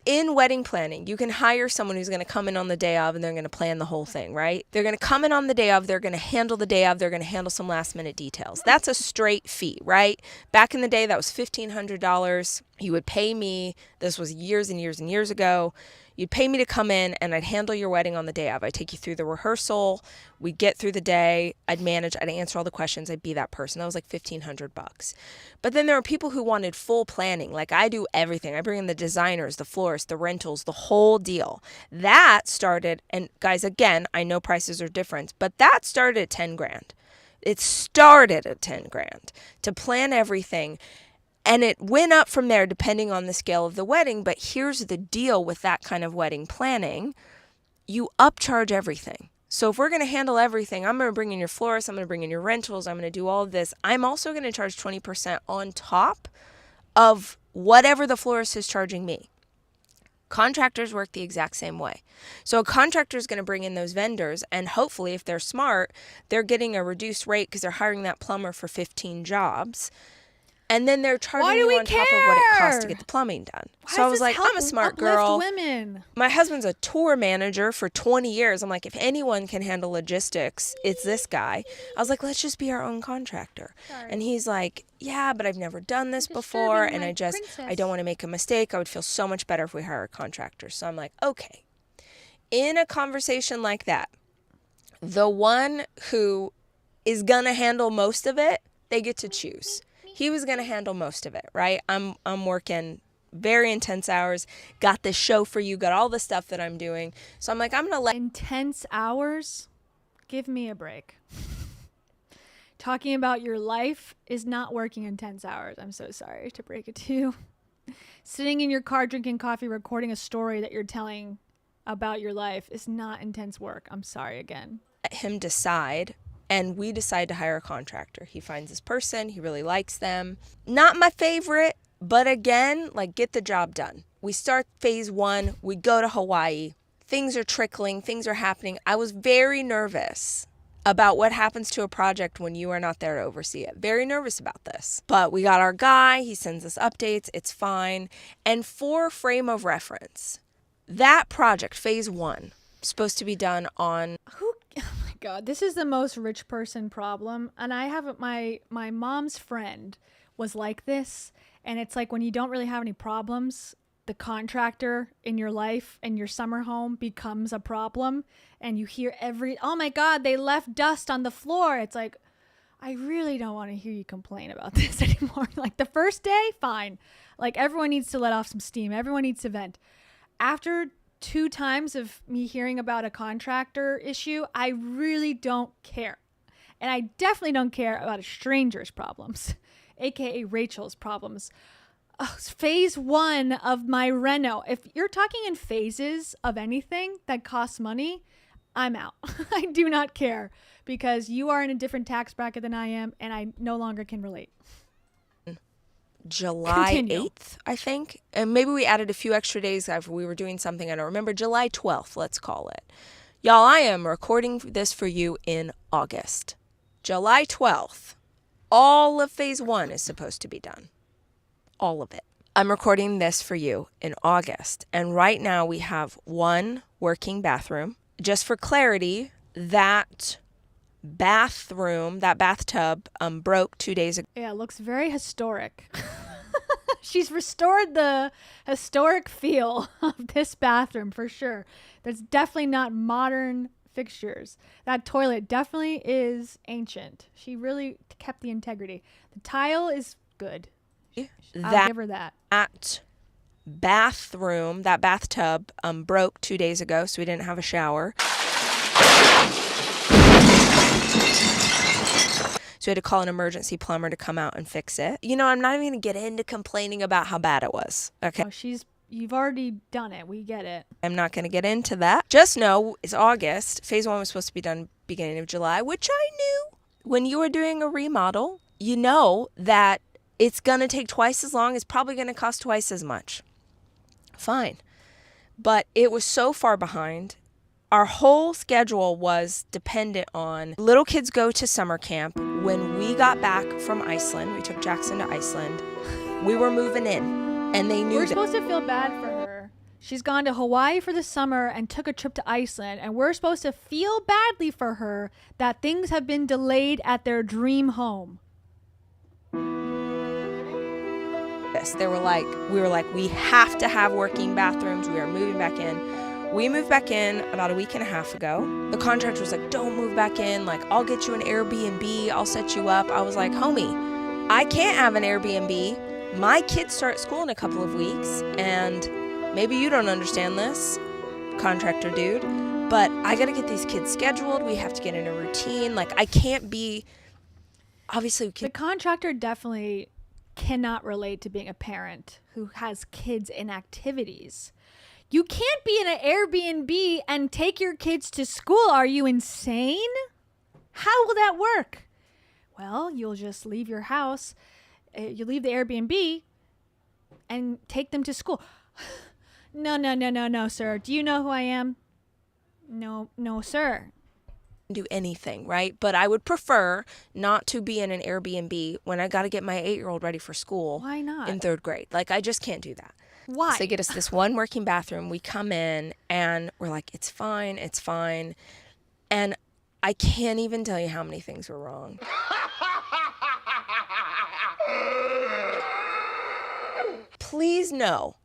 In wedding planning, you can hire someone who's going to come in on the day of and they're going to plan the whole thing, right? They're going to come in on the day of, they're going to handle the day of, they're going to handle some last minute details. That's a straight fee, right? Back in the day, that was $1,500. You would pay me, this was years and years and years ago, you'd pay me to come in and I'd handle your wedding on the day of. I'd take you through the rehearsal, we'd get through the day, I'd manage, I'd answer all the questions, I'd be that person. That was like $1,500. But then there were people who wanted full planning. Like I do everything. I bring in the designers, the florists, the rentals, the whole deal. That started, and guys, again, I know prices are different, but that started at 10 grand. It started at 10 grand to plan everything. And it went up from there depending on the scale of the wedding. But here's the deal with that kind of wedding planning. You upcharge everything. So if we're going to handle everything, I'm going to bring in your florist, I'm going to bring in your rentals, I'm going to do all of this. I'm also going to charge 20% on top of whatever the florist is charging me. Contractors work the exact same way. So a contractor is going to bring in those vendors, and hopefully if they're smart, they're getting a reduced rate because they're hiring that plumber for 15 jobs. And then they're charging you on top of what it costs to get the plumbing done. So I was like, I'm a smart girl. Women. My husband's a tour manager for 20 years. I'm like, if anyone can handle logistics, it's this guy. I was like, let's just be our own contractor. Sorry. And he's like, yeah, but I've never done this before. And I don't want to make a mistake. I would feel so much better if we hire a contractor. So I'm like, okay. In a conversation like that, the one who is going to handle most of it, they get to choose. He was going to handle most of it, right? I'm working very intense hours, got this show for you, got all the stuff that I'm doing. So I'm like, I'm going to let... Intense hours? Give me a break. Talking about your life is not working intense hours. I'm so sorry to break it to you. Sitting in your car drinking coffee, recording a story that you're telling about your life is not intense work. I'm sorry again. Let him decide. And we decide to hire a contractor. He finds this person. He really likes them. Not my favorite, but again, like get the job done. We start phase 1. We go to Hawaii. Things are trickling. Things are happening. I was very nervous about what happens to a project when you are not there to oversee it. Very nervous about this. But we got our guy. He sends us updates. It's fine. And for frame of reference, that project, phase 1, supposed to be done on... Oh my God, this is the most rich person problem. And I have my mom's friend was like this. And it's like when you don't really have any problems, the contractor in your life and your summer home becomes a problem. And you hear oh my God, they left dust on the floor. It's like, I really don't want to hear you complain about this anymore. Like the first day, fine. Like everyone needs to let off some steam. Everyone needs to vent. After 2 times of me hearing about a contractor issue, I really don't care. And I definitely don't care about a stranger's problems, aka Rachel's problems. Phase 1 of my reno. If you're talking in phases of anything that costs money, I'm out. I do not care because you are in a different tax bracket than I am and I no longer can relate. July 8th, I think. And maybe we added a few extra days after we were doing something. I don't remember. July 12th, let's call it. Y'all, I am recording this for you in August. July 12th, all of phase 1 is supposed to be done. All of it. I'm recording this for you in August. And right now we have 1 working bathroom. Just for clarity, that bathtub broke 2 days ago. Yeah, it looks very historic. She's restored the historic feel of this bathroom for sure. There's definitely not modern fixtures. That toilet definitely is ancient. She really kept the integrity. The tile is good. I'll give her that. That bathroom, that bathtub broke 2 days ago, so we didn't have a shower. So we had to call an emergency plumber to come out and fix it. You know, I'm not even going to get into complaining about how bad it was. Okay. Oh, you've already done it. We get it. I'm not going to get into that. Just know it's August. Phase 1 was supposed to be done beginning of July, which I knew. When you are doing a remodel, you know that it's going to take twice as long. It's probably going to cost twice as much. Fine. But it was so far behind. Our whole schedule was dependent on little kids go to summer camp. When we got back from Iceland, we took Jackson to Iceland, we were moving in, and they knew We're supposed to feel bad for her. She's gone to Hawaii for the summer and took a trip to Iceland, and we're supposed to feel badly for her that things have been delayed at their dream home. we were like, we have to have working bathrooms. We are moving back in. We moved back in about a week and a half ago. The contractor was like, don't move back in. Like, I'll get you an Airbnb. I'll set you up. I was like, homie, I can't have an Airbnb. My kids start school in a couple of weeks, and maybe you don't understand this, contractor dude, but I got to get these kids scheduled. We have to get in a routine. Like, I can't be, obviously. The contractor definitely cannot relate to being a parent who has kids in activities. You can't be in an Airbnb and take your kids to school. Are you insane? How will that work? Well, you'll just leave your house, you leave the Airbnb, and take them to school. No, sir. Do you know who I am? No, sir. Do anything, right? But I would prefer not to be in an Airbnb when I got to get my 8-year-old ready for school. Why not? In 3rd grade. Like, I just can't do that. Why? So they get us this one working bathroom. We come in and we're like, it's fine. And I can't even tell you how many things were wrong. Please know,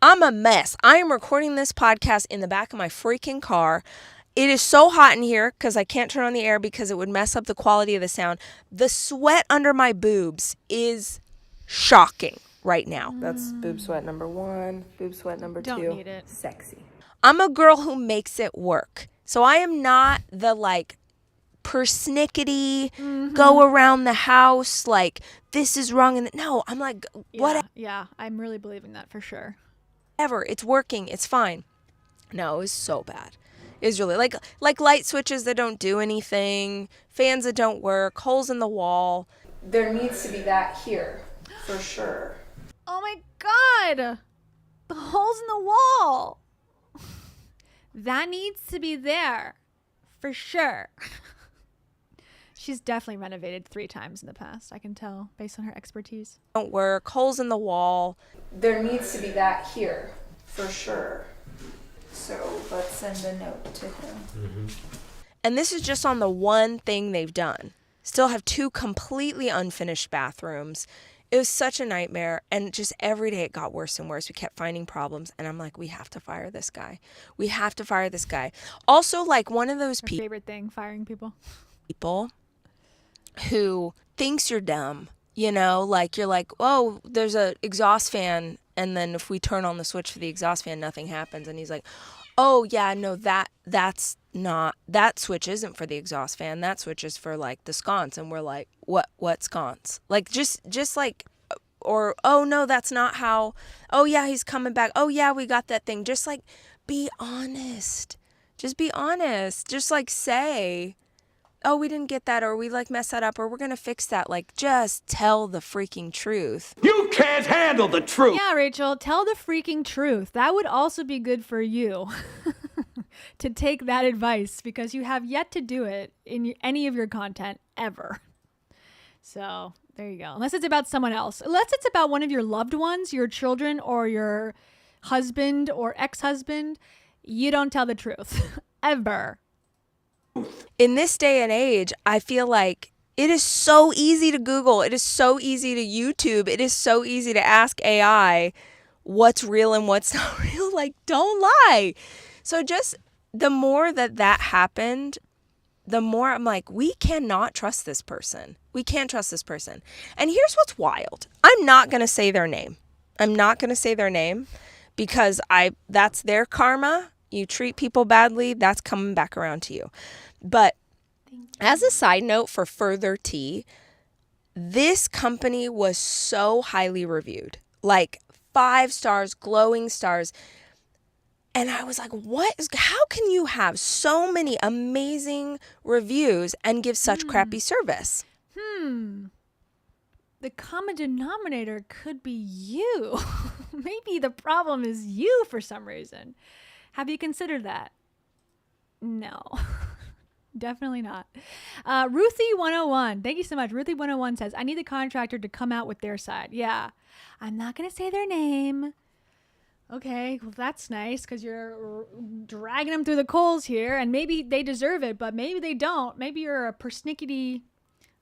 I'm a mess. I am recording this podcast in the back of my freaking car. It is so hot in here because I can't turn on the air because it would mess up the quality of the sound. The sweat under my boobs is shocking right now. That's boob sweat number 1, boob sweat number 2. Don't need it. Sexy. I'm a girl who makes it work. So I am not the like persnickety, go around the house like this is wrong. And no, I'm like, whatever. Yeah, I'm really believing that for sure. It's working. It's fine. No, it was so bad. It was really like light switches that don't do anything, fans that don't work, holes in the wall. There needs to be that here for sure. Oh my God! The holes in the wall! That needs to be there. For sure. She's definitely renovated 3 times in the past, I can tell, based on her expertise. Don't work, holes in the wall. There needs to be that here for sure. So let's send a note to him. And this is just on the one thing they've done. Still have 2 completely unfinished bathrooms. It was such a nightmare, and just every day it got worse and worse. We kept finding problems, and I'm like, we have to fire this guy. We have to fire this guy. Also, like, one of those people. Favorite thing, firing people. People who thinks you're dumb, you know, like you're like, oh, there's a exhaust fan, and then if we turn on the switch for the exhaust fan, nothing happens. And he's like, oh yeah, no, that's not, that switch isn't for the exhaust fan. That switch is for like the sconce. And we're like, what sconce? Like just like, or, oh no, that's not how, oh yeah, he's coming back. Oh yeah, we got that thing. Just like, be honest. Just be honest. Just like say, oh, we didn't get that, or we like messed that up, or we're going to fix that. Like, just tell the freaking truth. You can't handle the truth. Yeah, Rachel, tell the freaking truth. That would also be good for you to take that advice, because you have yet to do it in any of your content ever. So there you go. Unless it's about someone else. Unless it's about one of your loved ones, your children, or your husband or ex-husband, you don't tell the truth ever. In this day and age, I feel like it is so easy to Google. It is so easy to YouTube. It is so easy to ask AI what's real and what's not real. Like, don't lie. So just the more that happened, the more I'm like, we cannot trust this person. We can't trust this person. And here's what's wild. I'm not going to say their name. Because that's their karma. You treat people badly, that's coming back around to you. But as a side note for further tea, this company was so highly reviewed. Like 5 stars, glowing stars. And I was like, how can you have so many amazing reviews and give such crappy service? The common denominator could be you. Maybe the problem is you for some reason. Have you considered that? No. Definitely not. Ruthie101. Thank you so much. Ruthie101 says, I need the contractor to come out with their side. Yeah. I'm not going to say their name. Okay, well, that's nice because you're dragging them through the coals here, and maybe they deserve it, but maybe they don't. Maybe you're a persnickety,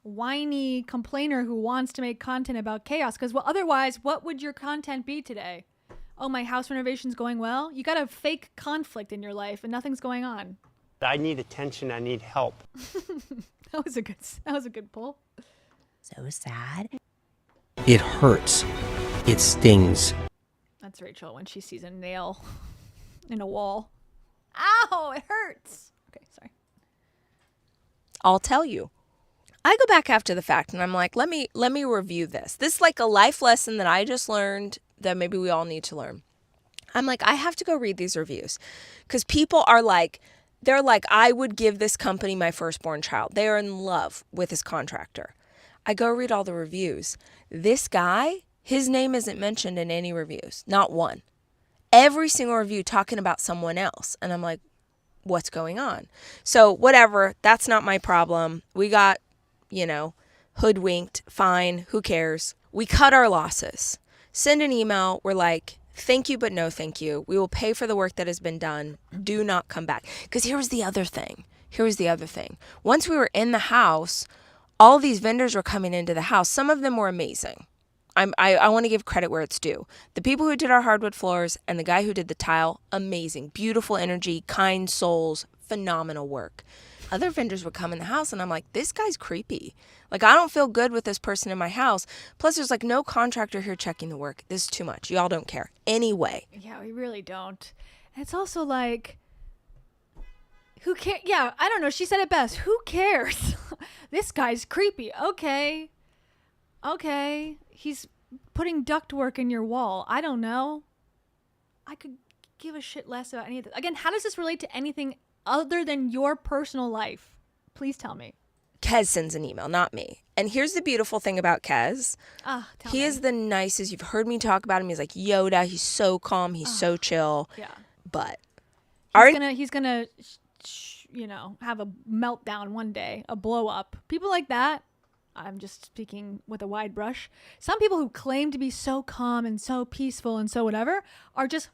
whiny complainer who wants to make content about chaos, because otherwise, what would your content be today? Oh, my house renovation's going well? You got a fake conflict in your life, and nothing's going on. I need attention. I need help. That was a good pull. So sad. It hurts. It stings. That's Rachel when she sees a nail in a wall. Ow, it hurts. Okay, sorry. I'll tell you. I go back after the fact and I'm like, let me review this. This is like a life lesson that I just learned that maybe we all need to learn. I'm like, I have to go read these reviews because people are like, they're like, I would give this company my firstborn child. They are in love with his contractor. I go read all the reviews. This guy, his name isn't mentioned in any reviews, not one. Every single review talking about someone else. And I'm like, what's going on? So whatever, that's not my problem. We got, hoodwinked, fine, who cares? We cut our losses. Send an email, we're like, thank you, but no thank you. We will pay for the work that has been done. Do not come back. Because here was the other thing. Once we were in the house, all these vendors were coming into the house. Some of them were amazing. I want to give credit where it's due. The people who did our hardwood floors and the guy who did the tile, amazing. Beautiful energy, kind souls, phenomenal work. Other vendors would come in the house and I'm like, this guy's creepy. Like, I don't feel good with this person in my house. Plus, there's like no contractor here checking the work. This is too much. Y'all don't care. Anyway. Yeah, we really don't. And it's also like, who cares? Yeah, I don't know. She said it best. Who cares? This guy's creepy. Okay. He's putting ductwork in your wall. I don't know. I could give a shit less about any of this. Again, how does this relate to anything other than your personal life? Please tell me. Kez sends an email, not me. And here's the beautiful thing about Kez. He is the nicest. You've heard me talk about him. He's like Yoda. He's so calm. He's so chill. Yeah. But he's gonna have a meltdown one day, a blow up. People like that. I'm just speaking with a wide brush. Some people who claim to be so calm and so peaceful and so whatever are just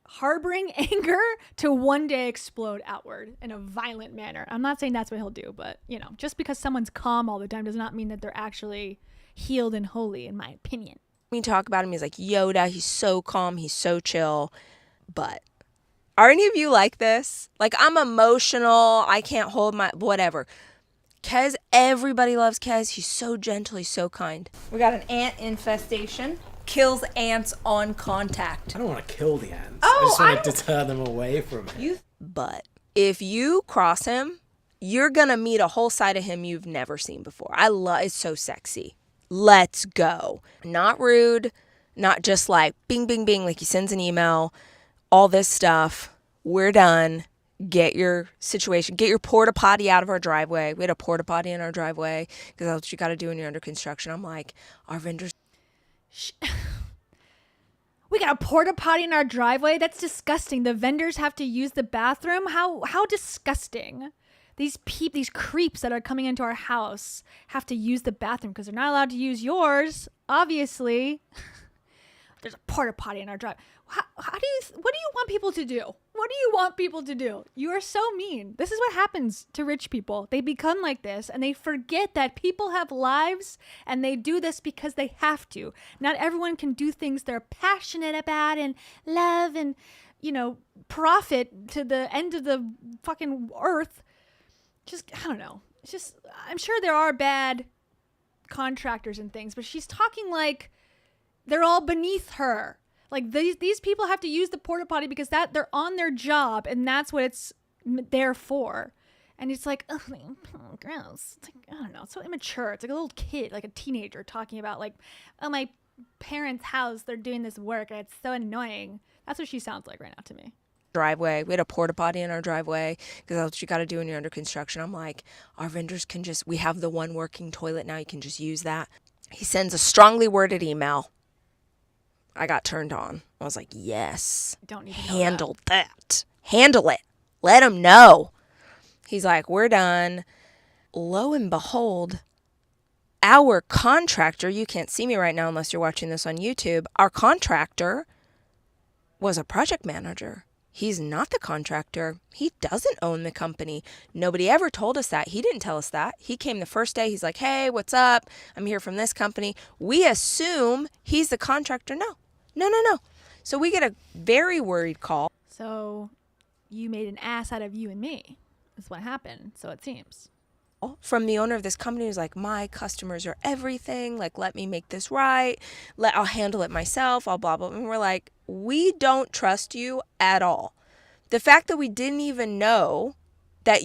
harboring anger to one day explode outward in a violent manner. I'm not saying that's what he'll do, but just because someone's calm all the time does not mean that they're actually healed and holy, in my opinion. We talk about him. He's like Yoda. He's so calm. He's so chill. But are any of you like this? Like, I'm emotional. I can't hold my whatever. Kez, everybody loves Kez. He's so gentle. He's so kind. We got an ant infestation. Kills ants on contact. I don't want to kill the ants. I just want to deter them away from it. But if you cross him, you're going to meet a whole side of him you've never seen before. It's so sexy. Let's go. Not rude. Not just like bing, bing, bing, like he sends an email. All this stuff. We're done. Get your situation, get your porta potty out of our driveway. We had a porta potty in our driveway because that's what you got to do when you're under construction. I'm like, our vendors. We got a porta potty in our driveway? That's disgusting. The vendors have to use the bathroom? How disgusting. These creeps that are coming into our house have to use the bathroom because they're not allowed to use yours, obviously. There's a porta potty in our driveway. What do you want people to do? What do you want people to do? You are so mean. This is what happens to rich people. They become like this and they forget that people have lives and they do this because they have to. Not everyone can do things they're passionate about and love and, profit to the end of the fucking earth. I don't know. I'm sure there are bad contractors and things, but she's talking like they're all beneath her. Like these people have to use the porta potty because they're on their job and that's what it's there for. And it's like, oh, gross. It's like, I don't know. It's so immature. It's like a little kid, like a teenager talking about like, oh, my parents' house, they're doing this work and it's so annoying. That's what she sounds like right now to me. Driveway. We had a porta potty in our driveway because that's what you got to do when you're under construction. I'm like, our vendors can we have the one working toilet now. You can just use that. He sends a strongly worded email. I got turned on. I was like, yes, don't need to handle that. Handle it. Let him know. He's like, we're done. Lo and behold, our contractor, you can't see me right now unless you're watching this on YouTube. Our contractor was a project manager. He's not the contractor. He doesn't own the company. Nobody ever told us that. He didn't tell us that. He came the first day. He's like, hey, what's up? I'm here from this company. We assume he's the contractor. No. So we get a very worried call. So you made an ass out of you and me is what happened. So it seems. From the owner of this company who's like, my customers are everything. Like, let me make this right. I'll handle it myself. I'll blah, blah. And we're like, we don't trust you at all. The fact that we didn't even know that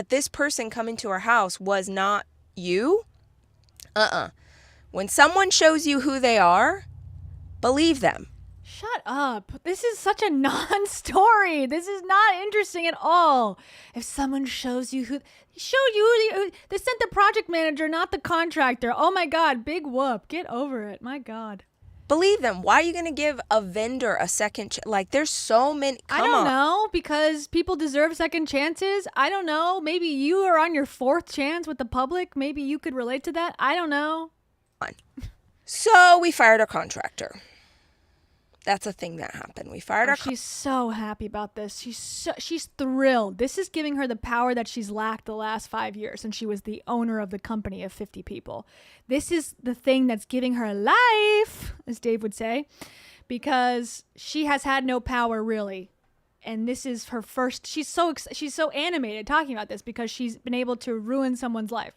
this person coming to our house was not you. When someone shows you who they are, believe them. Shut up. This is such a non-story. This is not interesting at all. If someone shows you who they sent the project manager, not the contractor. Oh my God, big whoop. Get over it. My God. Believe them. Why are you going to give a vendor a second like there's so many I don't know, because people deserve second chances. I don't know. Maybe you are on your fourth chance with the public. Maybe you could relate to that. I don't know. So we fired our contractor. That's a thing that happened. We fired our. She's so happy about this. She's thrilled. This is giving her the power that she's lacked the last 5 years, and she was the owner of the company of 50 people. This is the thing that's giving her life, as Dave would say, because she has had no power really, and this is her first. She's so animated talking about this because she's been able to ruin someone's life.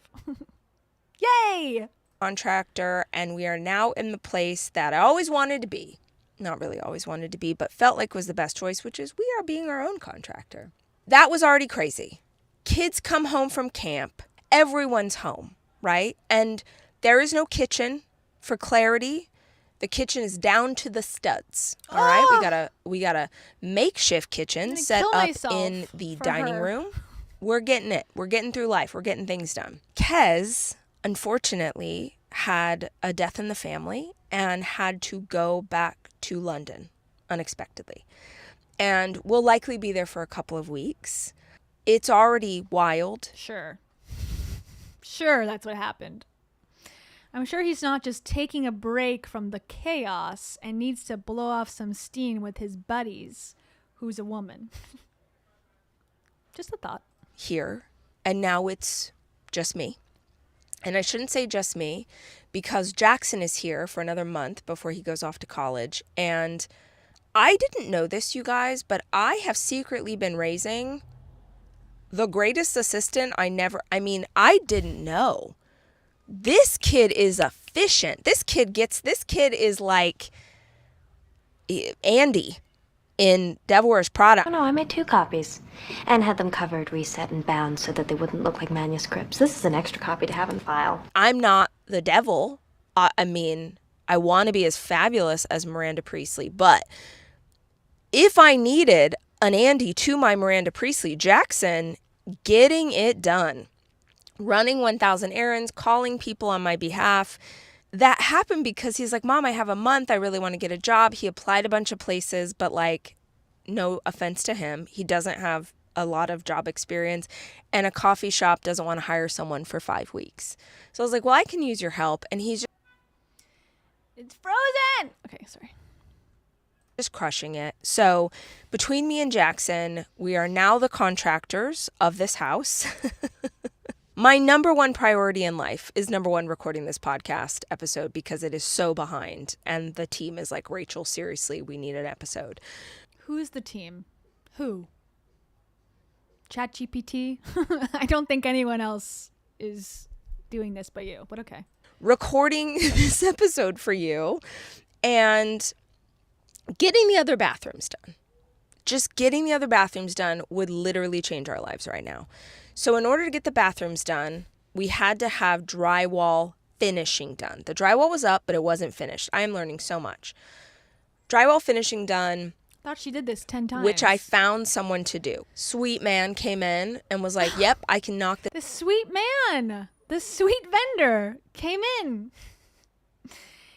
Yay! Contractor, and we are now in the place that I always wanted to be. Not really always wanted to be, but felt like was the best choice, which is we are being our own contractor. That was already crazy. Kids come home from camp. Everyone's home, right? And there is no kitchen. For clarity, the kitchen is down to the studs. All right? We got a makeshift kitchen set up in the dining room. We're getting it. We're getting through life. We're getting things done. Kez, unfortunately, had a death in the family and had to go back to London unexpectedly. And we'll likely be there for a couple of weeks. It's already wild. Sure, that's what happened. I'm sure he's not just taking a break from the chaos and needs to blow off some steam with his buddies, who's a woman. Just a thought. Here, and now it's just me. And I shouldn't say just me, because Jackson is here for another month before he goes off to college. And I didn't know this, you guys, but I have secretly been raising the greatest assistant I didn't know. This kid is efficient. This kid is like Andy in Devil Wears Prada. Oh no, I made 2 copies and had them covered, reset, and bound so that they wouldn't look like manuscripts. This is an extra copy to have in file. I'm not the devil. I want to be as fabulous as Miranda Priestley, but if I needed an Andy to my Miranda Priestley, Jackson getting it done, running 1,000 errands, calling people on my behalf. That happened because he's like, Mom, I have a month. I really want to get a job. He applied a bunch of places, but no offense to him, he doesn't have a lot of job experience, and a coffee shop doesn't want to hire someone for 5 weeks. So I was like, well, I can use your help. And he's just, it's frozen. Okay, sorry. Just crushing it. So between me and Jackson, we are now the contractors of this house. My number one priority in life is recording this podcast episode because it is so behind. And the team is like, Rachel, seriously, we need an episode. Who's the team? Who? ChatGPT? I don't think anyone else is doing this but you, but okay. recording this episode for you and getting the other bathrooms done. Just getting the other bathrooms done would literally change our lives right now. So in order to get the bathrooms done, we had to have drywall finishing done. The drywall was up, but it wasn't finished. I am learning so much. Drywall finishing done. Thought she did this 10 times. Which I found someone to do. Sweet man came in and was like, yep, I can knock this. The sweet man, the sweet vendor came in.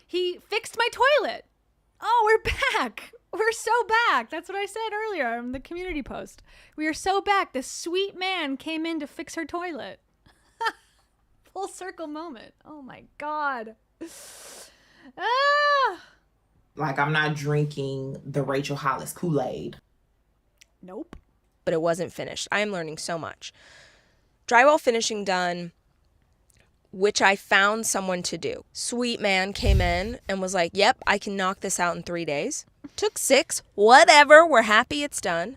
He fixed my toilet. Oh, we're back. We're so back. That's what I said earlier in the community post. We are so back. The sweet man came in to fix her toilet. Full circle moment. Oh my God. Ah. Like, I'm not drinking the Rachel Hollis Kool-Aid. Nope. But it wasn't finished. I am learning so much. Drywall finishing done, which I found someone to do. Sweet man came in and was like, yep, I can knock this out in 3 days. Took 6, whatever. We're happy it's done.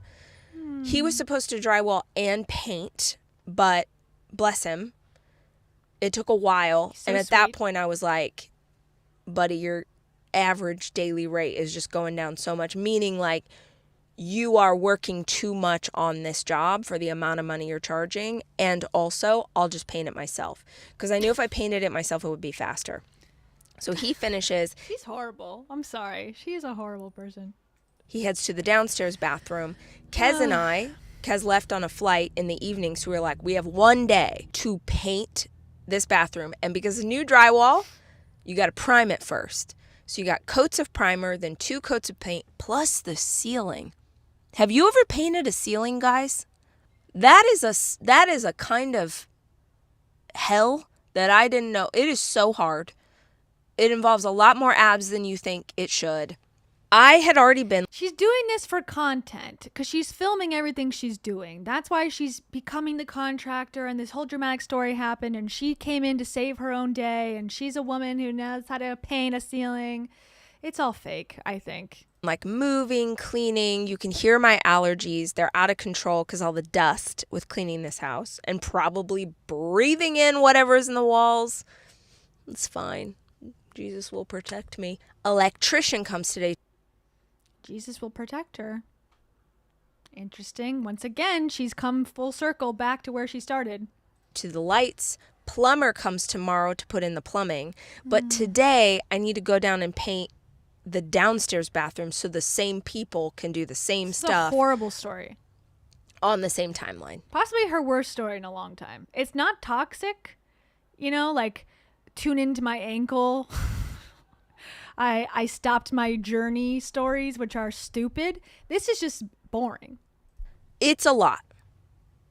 He was supposed to drywall and paint, but bless him, it took a while. So and at sweet. that point I was like, buddy, your average daily rate is just going down so much, meaning like you are working too much on this job for the amount of money you're charging. And also I'll just paint it myself, because I knew if I painted it myself, it would be faster. So he finishes. She's horrible. I'm sorry. She is a horrible person. He heads to the downstairs bathroom. Kez and Kez left on a flight in the evening. So we were like, we have 1 day to paint this bathroom. And because it's new drywall, you got to prime it first. So you got coats of primer, then 2 coats of paint, plus the ceiling. Have you ever painted a ceiling, guys? That is a kind of hell that I didn't know. It is so hard. It involves a lot more abs than you think it should. I had already been. She's doing this for content because she's filming everything she's doing. That's why she's becoming the contractor, and this whole dramatic story happened, and she came in to save her own day, and she's a woman who knows how to paint a ceiling. It's all fake, I think. Like moving, cleaning. You can hear my allergies. They're out of control because all the dust with cleaning this house and probably breathing in whatever's in the walls. It's fine. Jesus will protect me. Electrician comes today. Jesus will protect her. Interesting. Once again, she's come full circle back to where she started. To the lights. Plumber comes tomorrow to put in the plumbing. But today, I need to go down and paint the downstairs bathroom so the same people can do the same stuff. It's a horrible story. On the same timeline. Possibly her worst story in a long time. It's not toxic. You know, like, tune into my ankle. I stopped my journey stories, which are stupid. This is just boring. It's a lot.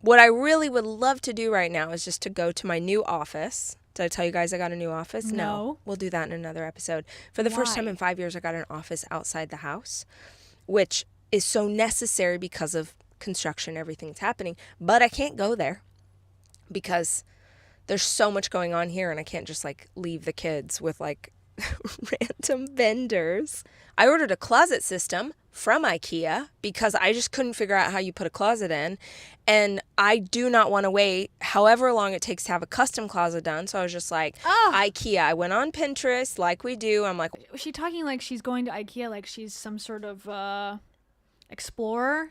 What I really would love to do right now is just to go to my new office. Did I tell you guys I got a new office? No. We'll do that in another episode. For the first time in 5 years, I got an office outside the house, which is so necessary because of construction, everything that's happening. But I can't go there because there's so much going on here, and I can't just like leave the kids with like random vendors. I ordered a closet system from IKEA because I just couldn't figure out how you put a closet in, and I do not want to wait however long it takes to have a custom closet done. So I was just like, IKEA. I went on Pinterest like we do. I'm like, was she talking like she's going to IKEA like she's some sort of explorer?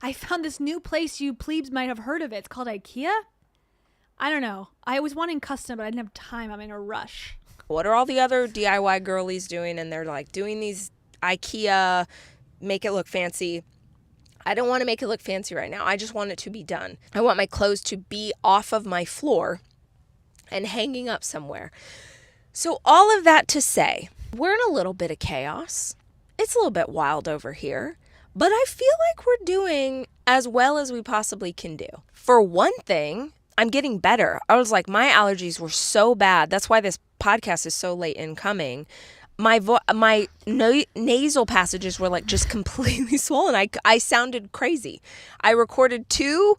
I found this new place you plebes might have heard of it. It's called IKEA. I don't know. I was wanting custom, but I didn't have time. I'm in a rush. What are all the other DIY girlies doing? And they're like doing these IKEA, make it look fancy. I don't want to make it look fancy right now. I just want it to be done. I want my clothes to be off of my floor and hanging up somewhere. So all of that to say, we're in a little bit of chaos. It's a little bit wild over here, but I feel like we're doing as well as we possibly can do. For one thing, I'm getting better. I was like, my allergies were so bad. That's why this podcast is so late in coming. My nasal passages were like just completely swollen. I sounded crazy. I recorded 2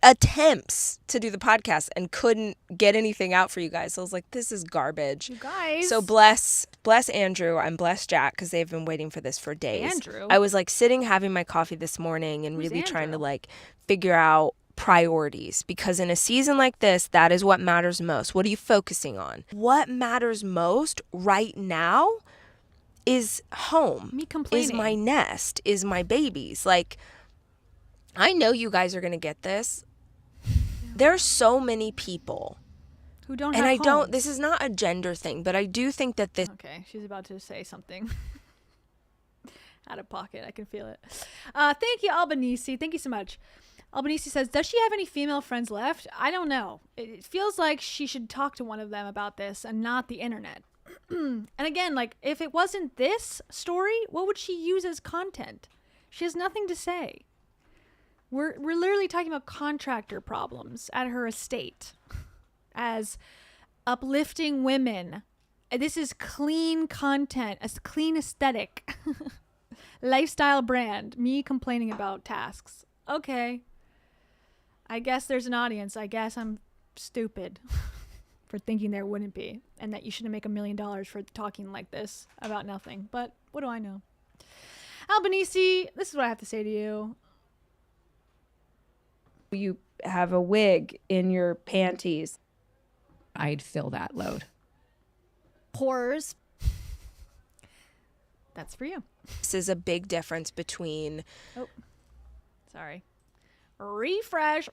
attempts to do the podcast and couldn't get anything out for you guys. So I was like, this is garbage. You guys. So bless Andrew and bless Jack, because they've been waiting for this for days. Andrew. I was like sitting having my coffee this morning and Who's really trying to Andrew? like figure out priorities, because in a season like this, that is what matters most. What are you focusing on? What matters most right now is home, Me complaining. is my nest, is my babies. Like, I know you guys are going to get this. There's so many people who don't and have I don't, homes. this is not a gender thing, but I do think that this. Okay, she's about to say something. Out of pocket, I can feel it. Thank you, Albanese. Thank you so much. Albanese says, does she have any female friends left? I don't know. It feels like she should talk to one of them about this and not the internet. And again, like, if it wasn't this story, what would she use as content? She has nothing to say. We're literally talking about contractor problems at her estate as uplifting women. This is clean content, a clean aesthetic, lifestyle brand, me complaining about tasks. Okay. I guess there's an audience. I guess I'm stupid for thinking there wouldn't be, and that you shouldn't make $1 million for talking like this about nothing. But what do I know? Albanese, this is what I have to say to you. You have a wig in your panties. I'd fill that load. Pores. That's for you. This is a big difference between. Oh, sorry. Refresh.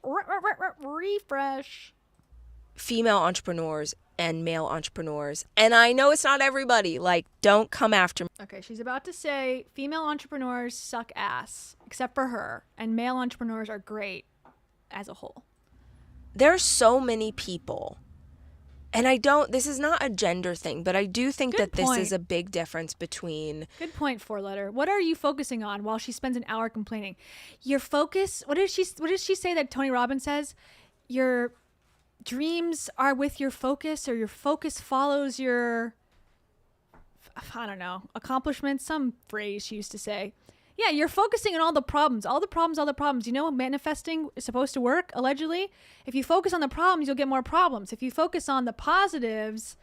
Refresh. Female entrepreneurs and male entrepreneurs. And I know it's not everybody. Like, don't come after me. Okay, she's about to say female entrepreneurs suck ass, except for her. And male entrepreneurs are great as a whole. There's so many people. And this is not a gender thing, but I do think that this is a big difference between. Good point, 4-letter. What are you focusing on while she spends an hour complaining? Your focus, what does she say that Tony Robbins says? Your dreams are with your focus, or your focus follows your, I don't know, accomplishments, some phrase she used to say. Yeah, you're focusing on all the problems. You know, manifesting is supposed to work, allegedly. If you focus on the problems, you'll get more problems. If you focus on the positives,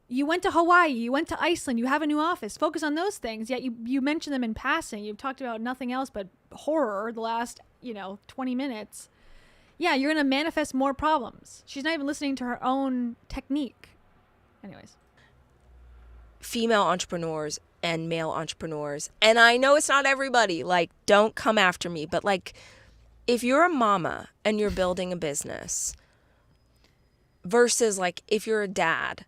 you went to Hawaii, you went to Iceland, you have a new office. Focus on those things, yet you mention them in passing. You've talked about nothing else but horror the last, 20 minutes. Yeah, you're going to manifest more problems. She's not even listening to her own technique. Anyways. Female entrepreneurs and male entrepreneurs. And I know it's not everybody. Like, don't come after me. But, like, if you're a mama and you're building a business versus, like, if you're a dad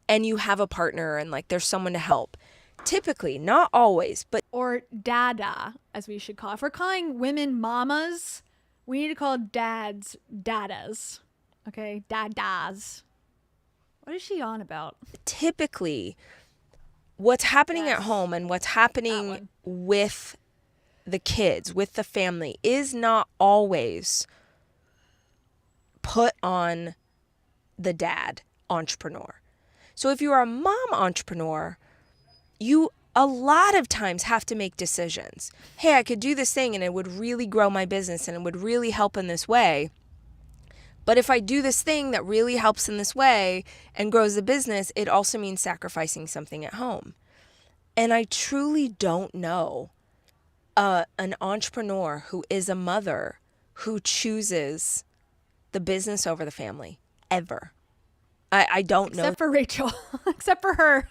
and you have a partner and, like, there's someone to help. Typically, not always, but. Or dada, as we should call it. If we're calling women mamas, we need to call dads dadas. Okay? Dadas. What is she on about? Typically, what's happening at home and what's happening with the kids, with the family, is not always put on the dad entrepreneur. So if you're a mom entrepreneur, you a lot of times have to make decisions. Hey, I could do this thing and it would really grow my business and it would really help in this way. But if I do this thing that really helps in this way and grows the business, it also means sacrificing something at home. And I truly don't know an entrepreneur who is a mother who chooses the business over the family, ever. I don't know. Except for Rachel. Except for her.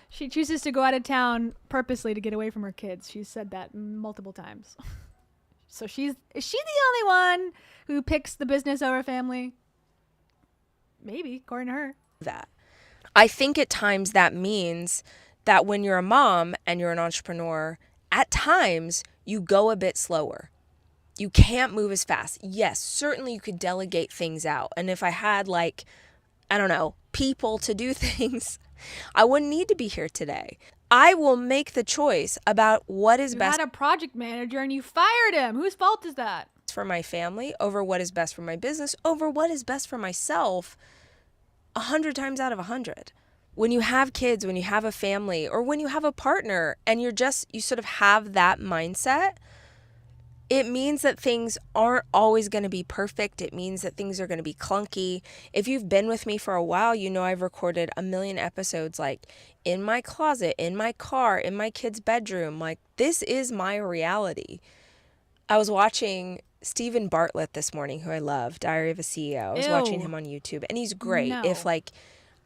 She chooses to go out of town purposely to get away from her kids. She's said that multiple times. So is she the only one who picks the business over family? Maybe, according to her. That. I think at times that means that when you're a mom and you're an entrepreneur, at times you go a bit slower. You can't move as fast. Yes, certainly you could delegate things out. And if I had, like, I don't know, people to do things, I wouldn't need to be here today. I will make the choice about what is best. You had a project manager and you fired him. Whose fault is that? For my family, over what is best for my business, over what is best for myself, 100 times out of 100. When you have kids, when you have a family, or when you have a partner and you sort of have that mindset, it means that things aren't always going to be perfect. It means that things are going to be clunky. If you've been with me for a while, you know I've recorded 1 million episodes, like in my closet, in my car, in my kid's bedroom. Like, this is my reality. I was watching Stephen Bartlett this morning, who I love, Diary of a CEO. I was watching him on YouTube, and he's great. No. If like,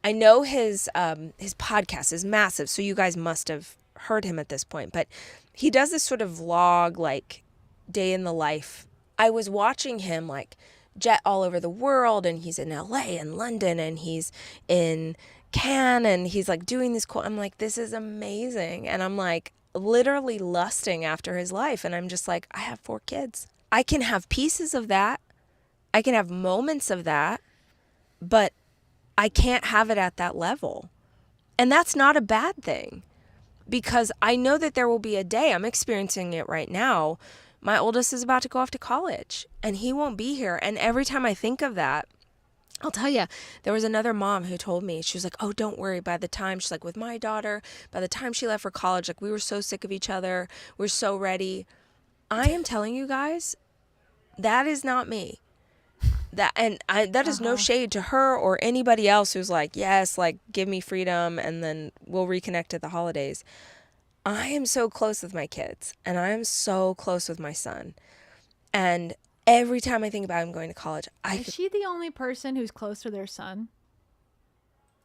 I know his podcast is massive, so you guys must have heard him at this point, but he does this sort of vlog, like day in the life. I was watching him like jet all over the world, and he's in LA and London, and he's in Cannes, and he's like doing this cool. I'm like, this is amazing. And I'm like literally lusting after his life. And I'm just like, I have 4 kids. I can have pieces of that. I can have moments of that, but I can't have it at that level. And that's not a bad thing, because I know that there will be a day, I'm experiencing it right now. My oldest is about to go off to college and he won't be here. And every time I think of that, I'll tell you, there was another mom who told me, she was like, oh, don't worry. By the time, she's like, with my daughter, by the time she left for college, like we were so sick of each other. We're so ready. I am telling you guys, that is not me. That is no shade to her or anybody else who's like, yes, like give me freedom and then we'll reconnect at the holidays. I am so close with my kids, and I am so close with my son. And every time I think about him going to college, Is she the only person who's close to their son?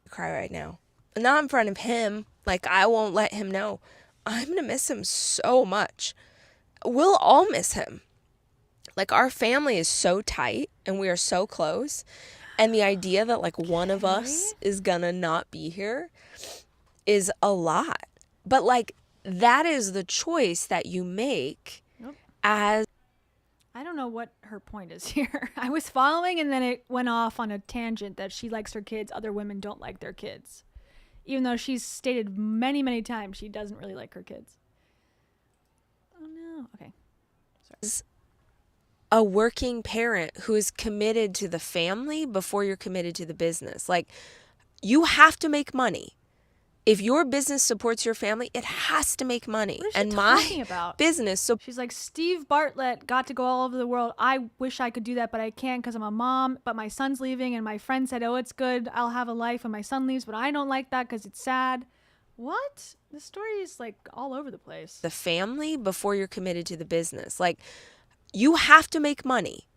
Cry right now. Not in front of him. Like, I won't let him know. I'm going to miss him so much. We'll all miss him. Like, our family is so tight and we are so close. And the idea that like one of us is going to not be here is a lot. But like, that is the choice that you make as... I don't know what her point is here. I was following and then it went off on a tangent that she likes her kids. Other women don't like their kids. Even though she's stated many, many times she doesn't really like her kids. Oh no. Okay. Sorry. A working parent who is committed to the family before you're committed to the business. Like, you have to make money. If your business supports your family, it has to make money. What is she and talking my about? business. So she's like, Steve Bartlett got to go all over the world. I wish I could do that, but I can't because I'm a mom. But my son's leaving, and my friend said, oh, it's good. I'll have a life when my son leaves, but I don't like that because it's sad. What? The story is like all over the place. The family before you're committed to the business. Like, you have to make money.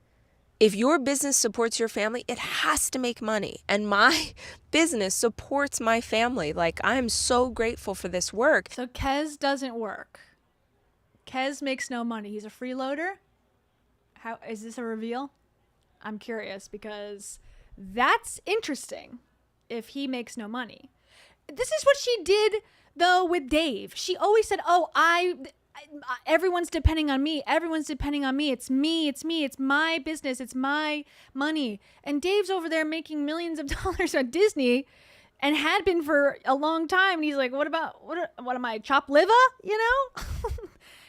If your business supports your family, it has to make money. And my business supports my family. Like, I am so grateful for this work. So Kez doesn't work. Kez makes no money. He's a freeloader. How is this a reveal? I'm curious because that's interesting if he makes no money. This is what she did though with Dave. She always said, oh, everyone's depending on me. Everyone's depending on me. It's me. It's me. It's my business. It's my money. And Dave's over there making millions of dollars at Disney and had been for a long time. And he's like, what am I, chopped liver? You know?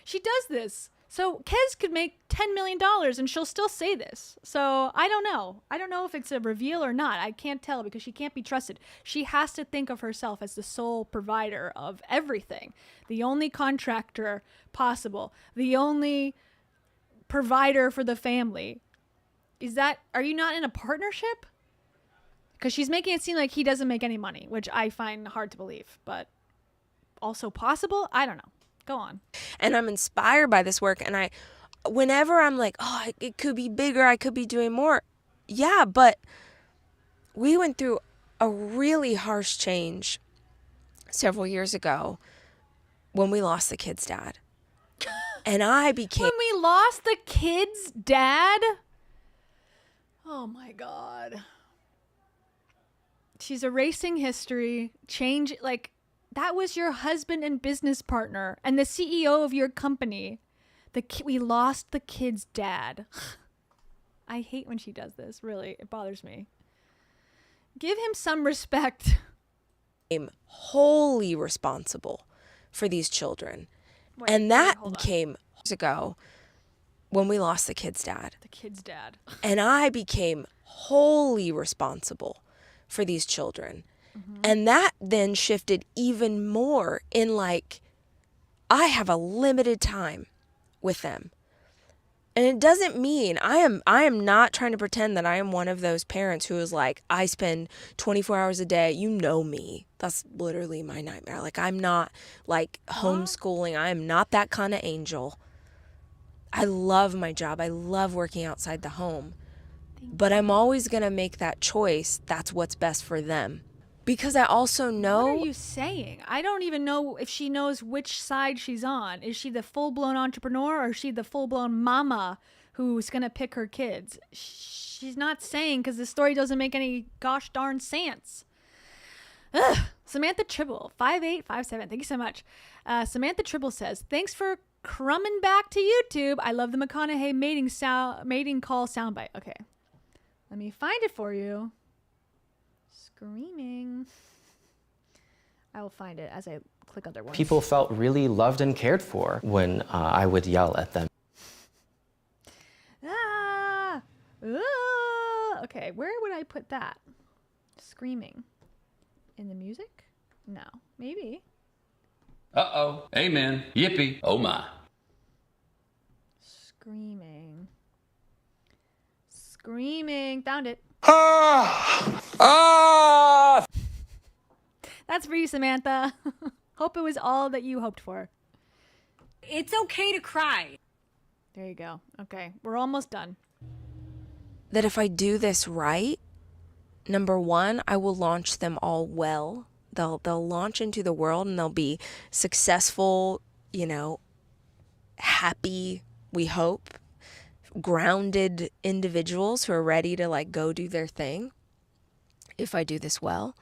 She does this. So Kez could make $10 million and she'll still say this. So I don't know. I don't know if it's a reveal or not. I can't tell because she can't be trusted. She has to think of herself as the sole provider of everything. The only contractor possible. The only provider for the family. Are you not in a partnership? Because she's making it seem like he doesn't make any money, which I find hard to believe, but also possible. I don't know. Go on. And I'm inspired by this work. And whenever I'm like, oh, it could be bigger, I could be doing more. Yeah, but we went through a really harsh change several years ago when we lost the kid's dad. And I became... When we lost the kid's dad? Oh my God. She's erasing history. That was your husband and business partner and the CEO of your company. We lost the kid's dad. I hate when she does this. Really, it bothers me. Give him some respect. I'm wholly responsible for these children. And that came years ago when we lost the kid's dad. The kid's dad. And I became wholly responsible for these children. Mm-hmm. And that then shifted even more in like, I have a limited time with them. And it doesn't mean I am not trying to pretend that I am one of those parents who is like, I spend 24 hours a day. You know me. That's literally my nightmare. Like, I'm not like homeschooling. I am not that kind of angel. I I love my job. I love working outside the home. But I'm always going to make that choice. That's what's best for them. Because I also know... What are you saying? I don't even know if she knows which side she's on. Is she the full-blown entrepreneur or is she the full-blown mama who's going to pick her kids? She's not saying because the story doesn't make any gosh darn sense. Ugh. Samantha Tribble, 5857. Thank you so much. Samantha Tribble says, thanks for crumbing back to YouTube. I love the McConaughey mating call soundbite. Okay. Let me find it for you. Screaming. I will find it as I click other ones. People felt really loved and cared for when I would yell at them. Ah! Okay, where would I put that? Screaming. In the music? No. Maybe. Uh-oh. Amen. Yippee. Oh my. Screaming. Screaming. Found it. That's for you, Samantha. Hope it was all that you hoped for. It's okay to cry. There you go. Okay, we're almost done. That if I do this right, number one, I will launch them all well. They'll launch into the world and they'll be successful, happy, we hope, grounded individuals who are ready to go do their thing. If I do this well.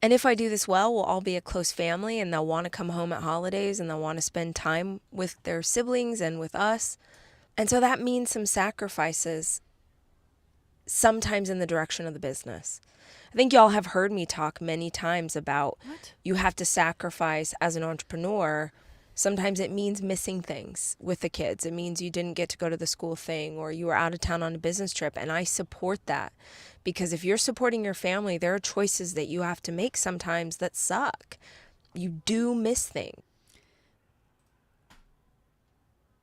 And if I do this well, we'll all be a close family and they'll want to come home at holidays and they'll want to spend time with their siblings and with us. And so that means some sacrifices, sometimes in the direction of the business. I think y'all have heard me talk many times about you have to sacrifice as an entrepreneur. Sometimes it means missing things with the kids. It means you didn't get to go to the school thing or you were out of town on a business trip. And I support that because if you're supporting your family, there are choices that you have to make sometimes that suck. You do miss things.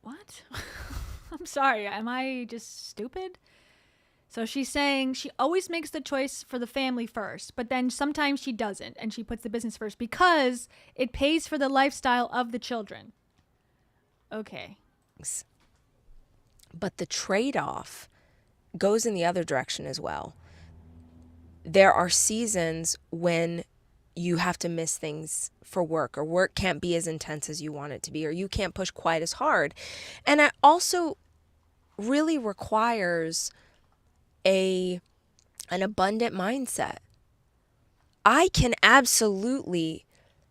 What? I'm sorry. Am I just stupid? So she's saying she always makes the choice for the family first, but then sometimes she doesn't, and she puts the business first because it pays for the lifestyle of the children. Okay. But the trade-off goes in the other direction as well. There are seasons when you have to miss things for work, or work can't be as intense as you want it to be, or you can't push quite as hard. And it also really requires an abundant mindset. I can absolutely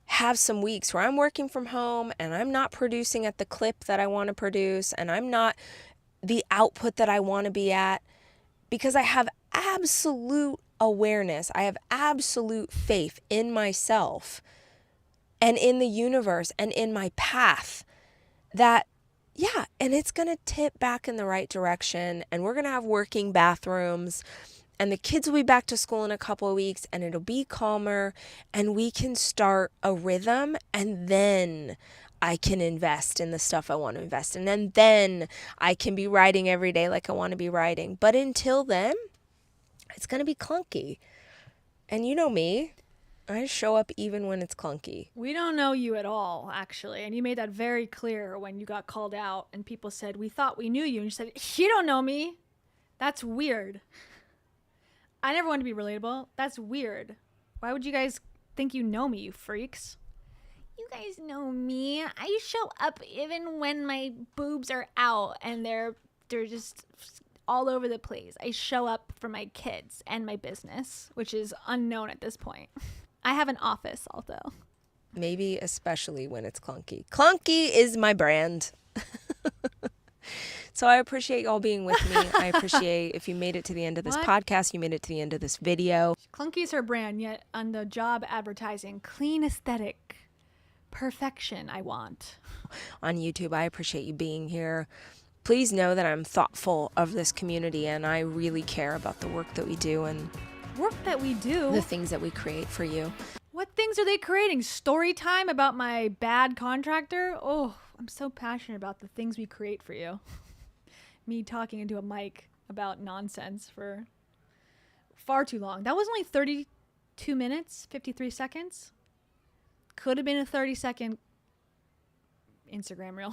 have some weeks where I'm working from home and I'm not producing at the clip that I want to produce and I'm not the output that I want to be at because I have absolute awareness. I have absolute faith in myself and in the universe and in my path that yeah, and it's going to tip back in the right direction and we're going to have working bathrooms and the kids will be back to school in a couple of weeks and it'll be calmer and we can start a rhythm and then I can invest in the stuff I want to invest in and then I can be writing every day like I want to be writing. But until then, it's going to be clunky. And you know me. I show up even when it's clunky. We don't know you at all, actually. And you made that very clear when you got called out and people said, we thought we knew you. And you said, you don't know me. That's weird. I never want to be relatable. That's weird. Why would you guys think you know me, you freaks? You guys know me. I show up even when my boobs are out and they're just all over the place. I show up for my kids and my business, which is unknown at this point. I have an office also. Maybe especially when it's clunky. Clunky is my brand. So I appreciate y'all being with me. I appreciate if you made it to the end of this podcast, you made it to the end of this video. Clunky is her brand, yet on the job advertising, clean aesthetic, perfection I want. On YouTube, I appreciate you being here. Please know that I'm thoughtful of this community and I really care about the work that we do and the things that we create for you. What things are they creating? Story time about my bad contractor? Oh, I'm so passionate about the things we create for you. Me talking into a mic about nonsense for far too long. That was only 32 minutes, 53 seconds. Could have been a 30-second Instagram reel.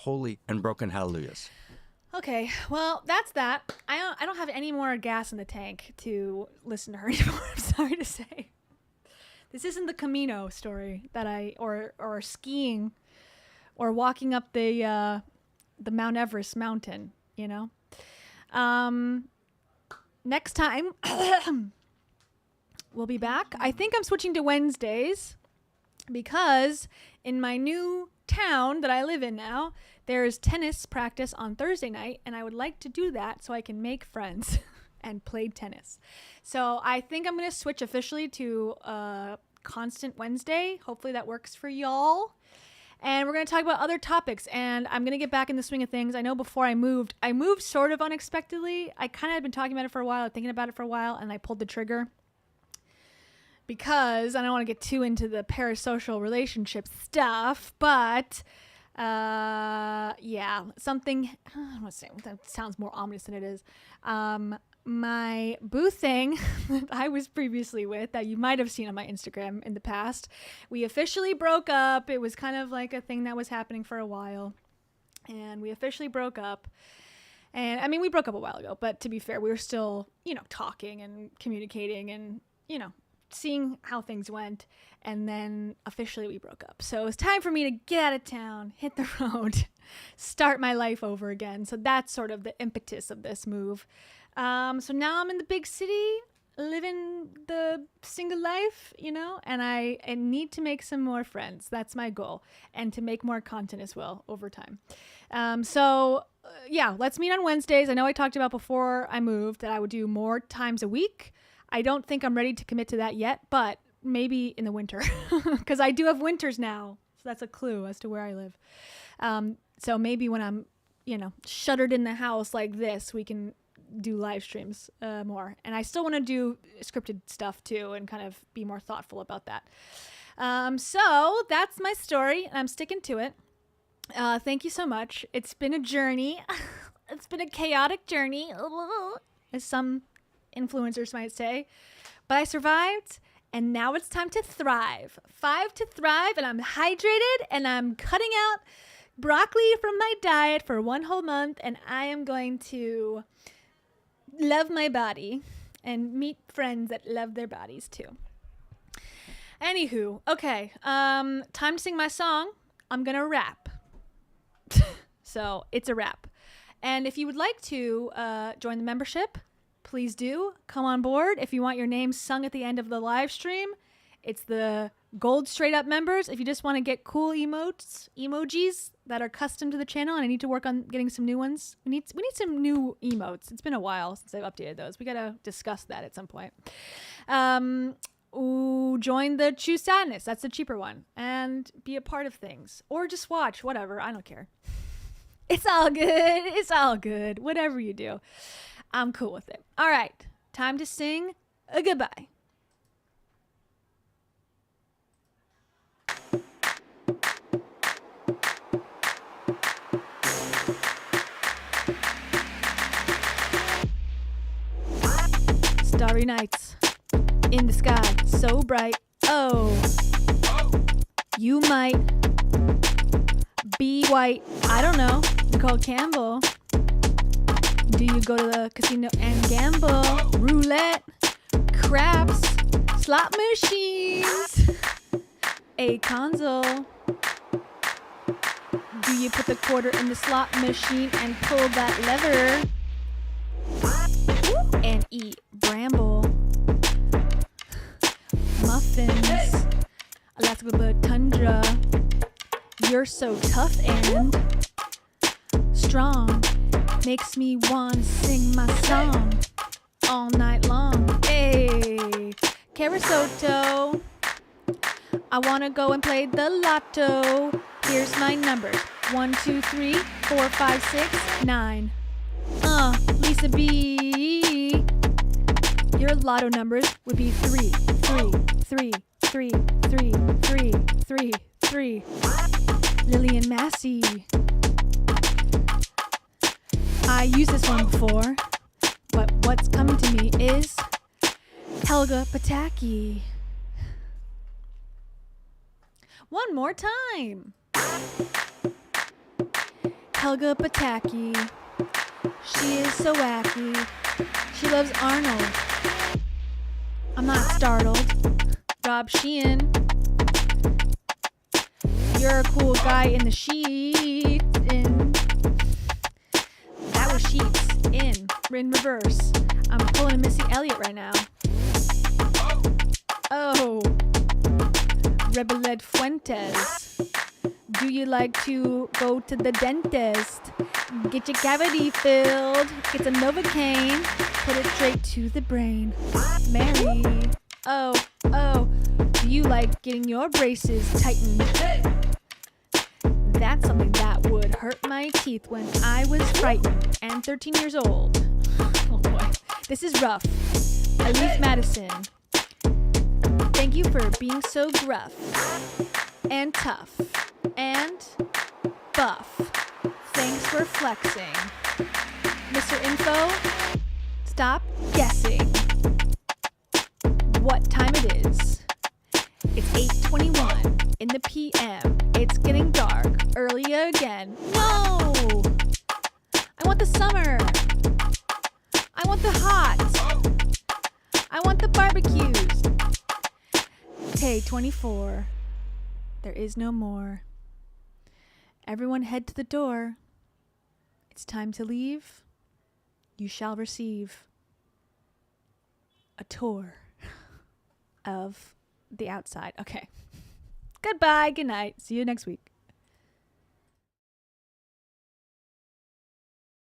holy and broken hallelujahs. Okay, well, that's that. I don't have any more gas in the tank to listen to her anymore. I'm sorry to say. This isn't the Camino story that or skiing or walking up the Mount Everest mountain, you know? Next time we'll be back. I think I'm switching to Wednesdays because in my new town that I live in now, there's tennis practice on Thursday night, and I would like to do that so I can make friends and play tennis. So I think I'm going to switch officially to constant Wednesday. Hopefully that works for y'all. And we're going to talk about other topics, and I'm going to get back in the swing of things. I know before I moved sort of unexpectedly. I kind of had been talking about it for a while, thinking about it for a while, and I pulled the trigger because I don't want to get too into the parasocial relationship stuff, but yeah, something, I don't want to say, that sounds more ominous than it is. My boo thing that I was previously with, that you might have seen on my Instagram in the past, we officially broke up. It was kind of like a thing that was happening for a while, and we officially broke up. And I mean, we broke up a while ago, but to be fair, we were still, talking and communicating and, seeing how things went. And then officially we broke up. So it was time for me to get out of town, hit the road, start my life over again. So that's sort of the impetus of this move. So now I'm in the big city, living the single life, and I need to make some more friends. That's my goal, and to make more content as well over time. Yeah, let's meet on Wednesdays. I know I talked about before I moved that I would do more times a week. I don't think I'm ready to commit to that yet, but maybe in the winter, because I do have winters now. So that's a clue as to where I live. So maybe when I'm, shuttered in the house like this, we can do live streams more. And I still want to do scripted stuff too, and kind of be more thoughtful about that. So that's my story, and I'm sticking to it. Thank you so much. It's been a journey. It's been a chaotic journey, as some influencers might say, but I survived, and now it's time to thrive. 5 to thrive, and I'm hydrated, and I'm cutting out broccoli from my diet for 1 whole month, and I am going to love my body and meet friends that love their bodies too. Anywho, okay, time to sing my song. I'm gonna rap. So it's a rap. And if you would like to join the membership, please do come on board. If you want your name sung at the end of the live stream, it's the gold straight up members. If you just want to get cool emojis that are custom to the channel, and I need to work on getting some new ones. We need some new emotes. It's been a while since I've updated those. We gotta discuss that at some point. Join the Choose Sadness. That's the cheaper one, and be a part of things, or just watch. Whatever. I don't care. It's all good. It's all good. Whatever you do, I'm cool with it. All right, time to sing a goodbye. Starry nights in the sky, so bright. Oh, you might be white. I don't know. Nicole Campbell. Do you go to the casino and gamble? Roulette, craps, slot machines, a console. Do you put the quarter in the slot machine and pull that lever? And eat bramble muffins, Alaska tundra. You're so tough and strong, makes me want to sing my song all night long. Hey, Carasoto, I want to go and play the lotto. Here's my numbers: 1, 2, 3, 4, 5, 6, 9. Lisa B, your lotto numbers would be 3, 3, 3, 3, 3, 3, 3, 3. Lillian Massey, I used this one before, but what's coming to me is Helga Pataki. One more time. Helga Pataki. She is so wacky. She loves Arnold. I'm not startled. Rob Sheehan. You're a cool guy in the sheets. That was sheets. In reverse. I'm pulling a Missy Elliott right now. Oh. Rebeled Fuentes. Do you like to go to the dentist? Get your cavity filled. Get some Novocaine. Put it straight to the brain. Mary. Oh. Do you like getting your braces tightened? That's something that would hurt my teeth when I was frightened and 13 years old. Oh boy. This is rough. Elise Madison. Thank you for being so gruff and tough and buff. Thanks for flexing. Mr. Info, stop guessing what time it is. It's 8:21 in the PM. It's getting dark early again. No! I want the summer. I want the hot. I want the barbecues. K24. There is no more. Everyone head to the door. It's time to leave. You shall receive a tour of the outside. Okay. Goodbye. Good night. See you next week.